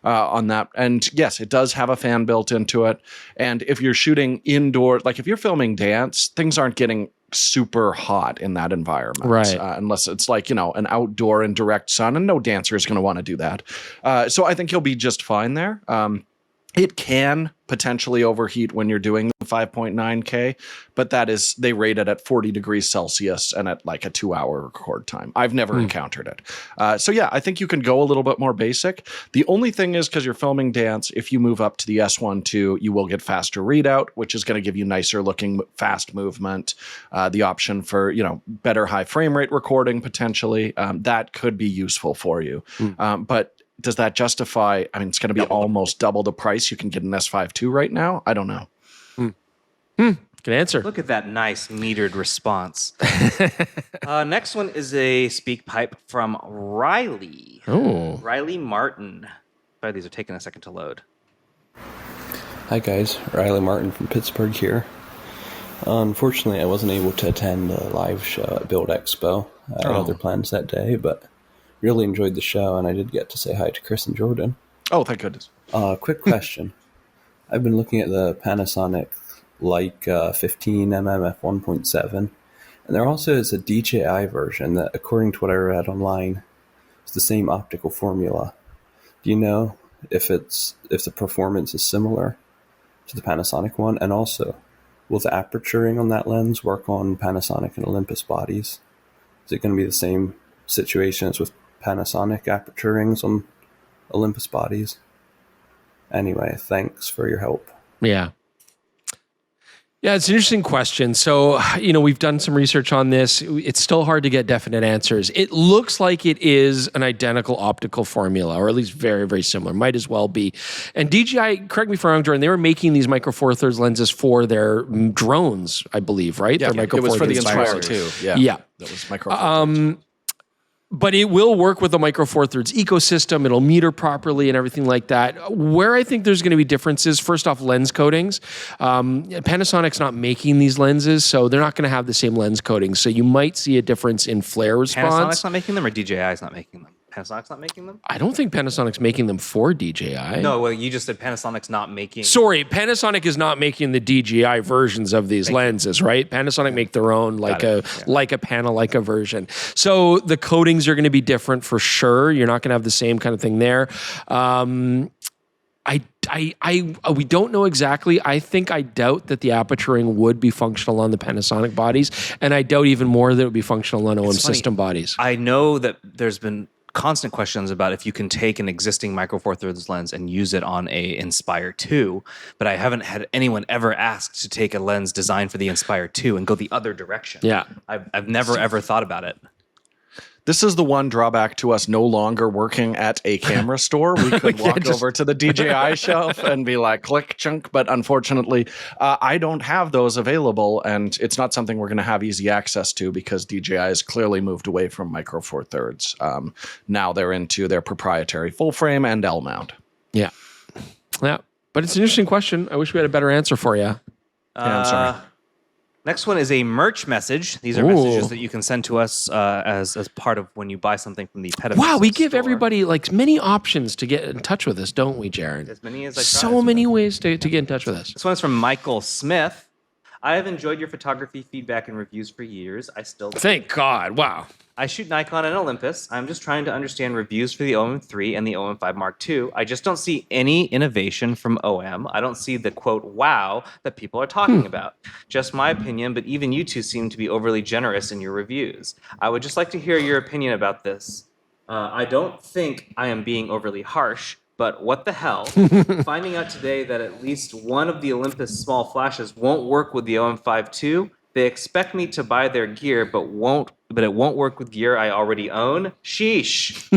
Speaker 1: on that. And yes, it does have a fan built into it. And if you're shooting indoor, like if you're filming dance, things aren't getting super hot in that environment,
Speaker 3: right?
Speaker 1: Unless it's like, an outdoor in direct sun, and no dancer is going to want to do that. So I think you'll be just fine there. It can potentially overheat when you're doing the 5.9K, but they rate it at 40 degrees Celsius and at like a 2-hour record time. I've never encountered it. So yeah, I think you can go a little bit more basic. The only thing is, because you're filming dance, if you move up to the S1 II, you will get faster readout, which is going to give you nicer looking fast movement, the option for, better high frame rate recording potentially. That could be useful for you. But does that justify? I mean, it's going to be almost double the price you can get an S5 II right now. I don't know.
Speaker 3: Good answer.
Speaker 2: Look at that nice metered response. Next one is a speak pipe from Riley.
Speaker 3: Oh,
Speaker 2: Riley Martin. Sorry, these are taking a second to load.
Speaker 6: Hi guys, Riley Martin from Pittsburgh here. Unfortunately, I wasn't able to attend the live show at Build Expo. I had other plans that day, but really enjoyed the show, and I did get to say hi to Chris and Jordan.
Speaker 1: Oh, thank goodness.
Speaker 6: Quick question. I've been looking at the Panasonic 15mm f1.7, and there also is a DJI version that, according to what I read online, is the same optical formula. Do you know if the performance is similar to the Panasonic one? And also, will the aperturing on that lens work on Panasonic and Olympus bodies? Is it going to be the same situation as with Panasonic aperturings on Olympus bodies? Anyway, thanks for your help.
Speaker 3: Yeah, it's an interesting question. So, we've done some research on this. It's still hard to get definite answers. It looks like it is an identical optical formula, or at least very, very similar. Might as well be. And DJI, correct me if I'm wrong, Jordan, they were making these Micro Four Thirds lenses for their drones, I believe, right?
Speaker 1: Yeah,
Speaker 3: Micro
Speaker 1: it was
Speaker 3: Four
Speaker 1: for the
Speaker 3: Thirds
Speaker 1: Inspire too. Yeah. That was Micro Four Thirds.
Speaker 3: But it will work with the Micro Four Thirds ecosystem. It'll meter properly and everything like that. Where I think there's going to be differences, first off, lens coatings. Panasonic's not making these lenses, so they're not going to have the same lens coatings. So you might see a difference in flare response.
Speaker 2: Panasonic's not making them, or DJI's not making them? Panasonic's not making them?
Speaker 3: I don't think Panasonic's making them for DJI.
Speaker 2: No, well, you just said Panasonic's not making...
Speaker 3: Sorry, Panasonic is not making the DJI versions of these lenses, right? Panasonic make their own Leica version. So the coatings are going to be different for sure. You're not going to have the same kind of thing there. We don't know exactly. I doubt that the aperturing would be functional on the Panasonic bodies, and I doubt even more that it would be functional on OM system bodies.
Speaker 2: I know that there's been constant questions about if you can take an existing Micro Four Thirds lens and use it on a Inspire 2, but I haven't had anyone ever ask to take a lens designed for the Inspire 2 and go the other direction.
Speaker 3: Yeah.
Speaker 2: I've never ever thought about it.
Speaker 1: This is the one drawback to us no longer working at a camera store. We could walk over to the DJI shelf and be like, click, chunk. But unfortunately, I don't have those available. And it's not something we're going to have easy access to because DJI has clearly moved away from Micro Four Thirds. Now they're into their proprietary full frame and L mount.
Speaker 3: Yeah. Yeah. But it's an interesting question. I wish we had a better answer for you.
Speaker 1: Yeah, I'm sorry.
Speaker 2: Next one is a merch message. These are messages that you can send to us as part of when you buy something from the PetaPixel
Speaker 3: Wow, we give
Speaker 2: store.
Speaker 3: everybody like many options to get in touch with us, don't we, Jaron?
Speaker 2: As many as I try.
Speaker 3: So many ways to get in touch with us.
Speaker 2: This one is from Michael Smith. I have enjoyed your photography feedback and reviews for years. I still do.
Speaker 3: Thank God. Wow.
Speaker 2: I shoot Nikon and Olympus. I'm just trying to understand reviews for the OM3 and the OM5 Mark II. I just don't see any innovation from OM. I don't see the quote wow that people are talking about. Just my opinion, but even you two seem to be overly generous in your reviews. I would just like to hear your opinion about this. I don't think I am being overly harsh, but what the hell? Finding out today that at least one of the Olympus small flashes won't work with the OM5 II. They expect me to buy their gear, but it won't work with gear I already own. Sheesh.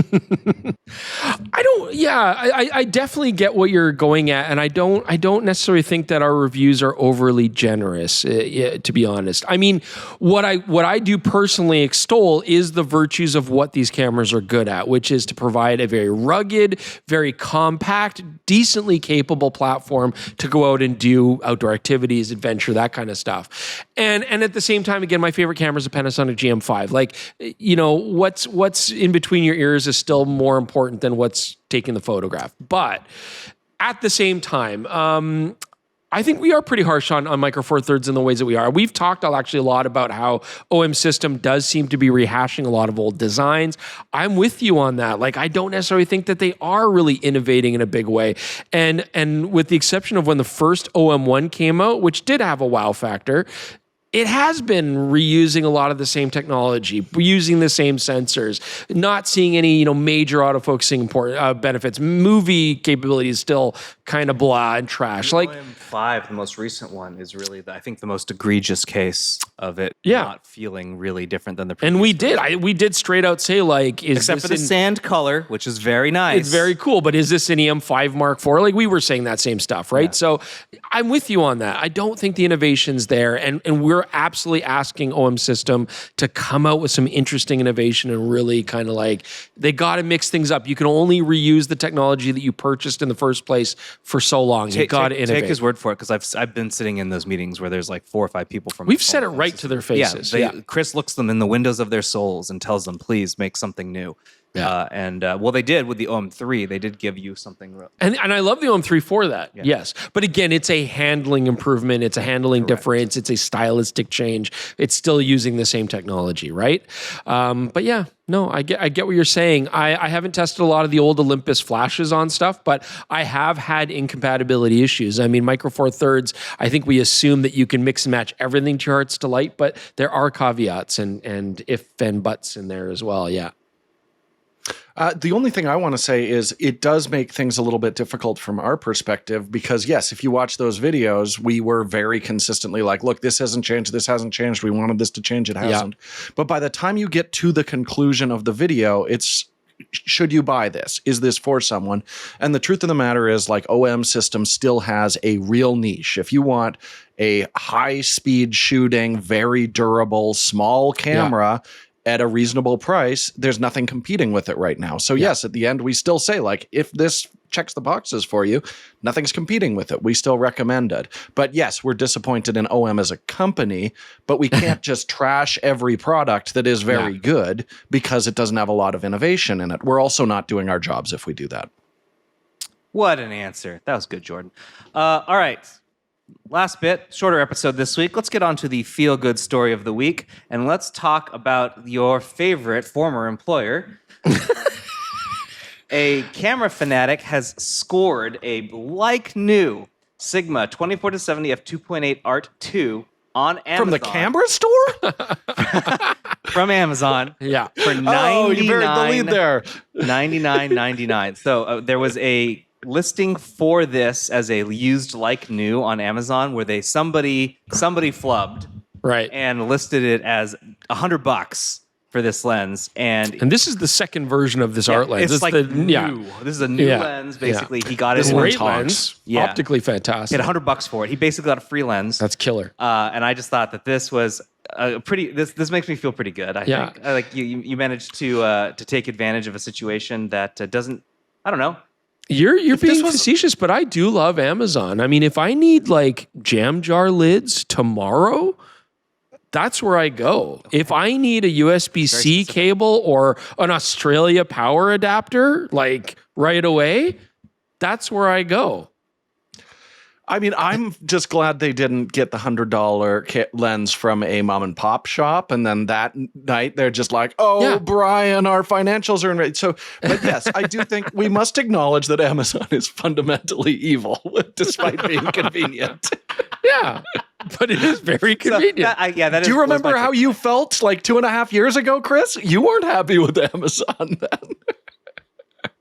Speaker 3: I definitely get what you're going at, and I don't necessarily think that our reviews are overly generous, to be honest. I mean, what I do personally extol is the virtues of what these cameras are good at, which is to provide a very rugged, very compact, decently capable platform to go out and do outdoor activities, adventure, that kind of stuff. And at the same time, again, my favorite camera is a Panasonic GM5. Like, you know, what's in between your ears is still more important than what's taking the photograph. But at the same time, I think we are pretty harsh on Micro Four Thirds in the ways that we are. We've talked actually a lot about how OM System does seem to be rehashing a lot of old designs. I'm with you on that. Like, I don't necessarily think that they are really innovating in a big way. And with the exception of when the first OM1 came out, which did have a wow factor, it has been reusing a lot of the same technology, using the same sensors, not seeing any, major autofocusing benefits. Movie capability is still kind of blah and trash. Like
Speaker 2: OM5, the most recent one, is really, I think, the most egregious case of it not feeling really different than the previous.
Speaker 3: And we did straight out say, like,
Speaker 2: except for the sand color, which is very nice.
Speaker 3: It's very cool, but is this an EM5 Mark IV? Like, we were saying that same stuff, right? Yeah. So I'm with you on that. I don't think the innovation's there, and we're absolutely asking OM System to come out with some interesting innovation and really kind of like, they got to mix things up. You can only reuse the technology that you purchased in the first place for so long. You got to innovate.
Speaker 2: Take his word for it, because I've been sitting in those meetings where there's like 4 or 5 people from.
Speaker 3: We've said it right to their faces.
Speaker 2: Chris looks them in the windows of their souls and tells them, please make something new. Yeah. Well, they did with the OM3. They did give you something real.
Speaker 3: And I love the OM3 for that. Yeah. Yes. But again, it's a handling improvement. It's a handling difference. It's a stylistic change. It's still using the same technology, right? But yeah, no, I get what you're saying. I haven't tested a lot of the old Olympus flashes on stuff, but I have had incompatibility issues. I mean, Micro Four Thirds, I think we assume that you can mix and match everything to your heart's delight, but there are caveats and if and buts in there as well. Yeah.
Speaker 1: The only thing I want to say is it does make things a little bit difficult from our perspective because, yes, if you watch those videos, we were very consistently like, look, this hasn't changed. This hasn't changed. We wanted this to change. It hasn't. Yeah. But by the time you get to the conclusion of the video, it's, should you buy this? Is this for someone? And the truth of the matter is, like, OM System still has a real niche. If you want a high-speed shooting, very durable, small camera, at a reasonable price, there's nothing competing with it right now. So yes, at the end, we still say, like, if this checks the boxes for you, nothing's competing with it. We still recommend it. But yes, we're disappointed in OM as a company, but we can't just trash every product that is very good because it doesn't have a lot of innovation in it. We're also not doing our jobs if we do that.
Speaker 2: What an answer. That was good, Jordan. All right. Last bit, shorter episode this week. Let's get on to the feel-good story of the week, and let's talk about your favorite former employer. A camera fanatic has scored a like-new Sigma 24-70 f2.8 Art 2 on Amazon.
Speaker 1: From the camera store?
Speaker 2: From Amazon.
Speaker 3: Yeah.
Speaker 2: For $99.
Speaker 1: Oh, you buried the lead there.
Speaker 2: $99.99. So there was a listing for this as a used like new on Amazon where somebody flubbed and listed it as $100 for this lens, and
Speaker 3: this is the second version of this art lens.
Speaker 2: It's like new. This is a new lens. Basically, he got it in
Speaker 3: great lens, optically fantastic.
Speaker 2: He had $100 for it. He basically got a free lens.
Speaker 3: That's killer.
Speaker 2: And I just thought that this was pretty. This makes me feel pretty good. I think like you managed to take advantage of a situation that doesn't. I don't know.
Speaker 3: You're being facetious, but I do love Amazon. I mean, if I need like jam jar lids tomorrow, that's where I go. If I need a USB-C cable or an Australia power adapter, like right away, that's where I go.
Speaker 1: I mean, I'm just glad they didn't get the $100 lens from a mom and pop shop, and then that night they're just like, "Oh, Brian, our financials are in." So, but yes, I do think we must acknowledge that Amazon is fundamentally evil, despite being convenient.
Speaker 3: Yeah, but it is very convenient.
Speaker 1: Do you remember how you felt like 2.5 years ago, Chris? You weren't happy with Amazon then.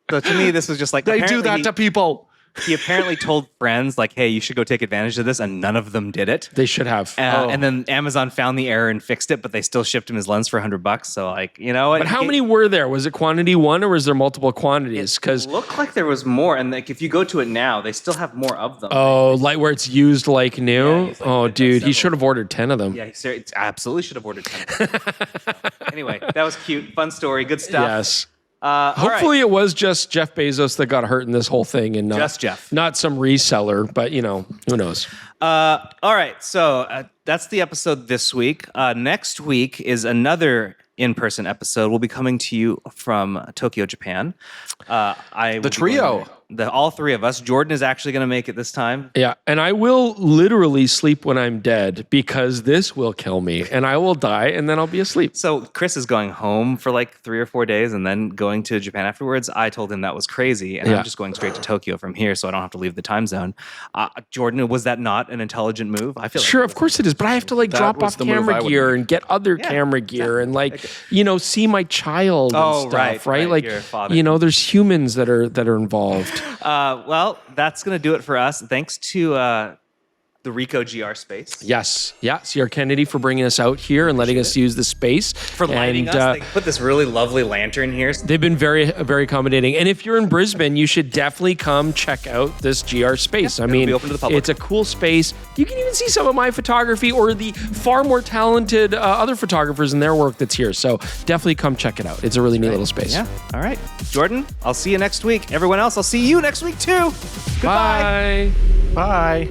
Speaker 2: So to me, this was just like
Speaker 1: they do that to people.
Speaker 2: He apparently told friends, like, hey, you should go take advantage of this, and none of them did it.
Speaker 3: They should have.
Speaker 2: And then Amazon found the error and fixed it, but they still shipped him his lens for $100. So, like, you know what?
Speaker 3: But how many were there? Was it quantity one, or was there multiple quantities?
Speaker 2: Because it looked like there was more, and like if you go to it now, they still have more of them.
Speaker 3: Oh, like where it's used like new? Yeah, dude, he should have ordered 10 of them.
Speaker 2: Yeah, he absolutely should have ordered 10 of them. Anyway, that was cute. Fun story. Good stuff.
Speaker 3: Yes. Hopefully it was just Jeff Bezos that got hurt in this whole thing, and
Speaker 2: just Jeff,
Speaker 3: not some reseller. But you know, who knows?
Speaker 2: All right, so that's the episode this week. Next week is another in-person episode. We'll be coming to you from Tokyo, Japan.
Speaker 1: The trio.
Speaker 2: All three of us. Jordan is actually going to make it this time.
Speaker 3: Yeah, and I will literally sleep when I'm dead because this will kill me, and I will die, and then I'll be asleep.
Speaker 2: So Chris is going home for like 3 or 4 days and then going to Japan afterwards. I told him that was crazy, and I'm just going straight to Tokyo from here, so I don't have to leave the time zone. Jordan, was that not an intelligent move? I feel
Speaker 3: sure, of course it is, but I have to like drop off camera gear and get other camera gear and like see my child and stuff, right? Like there's humans that are involved.
Speaker 2: Well, that's going to do it for us. Thanks to the Ricoh GR space.
Speaker 3: Yes. Yeah. C.R. Kennedy for bringing us out here and letting us use the space.
Speaker 2: For lighting us. They put this really lovely lantern here.
Speaker 3: They've been very, very accommodating. And if you're in Brisbane, you should definitely come check out this GR space. I mean, it's a cool space. You can even see some of my photography or the far more talented other photographers and their work that's here. So definitely come check it out. It's a really neat little space.
Speaker 2: Yeah. All right. Jordan, I'll see you next week. Everyone else, I'll see you next week too. Goodbye.
Speaker 1: Bye.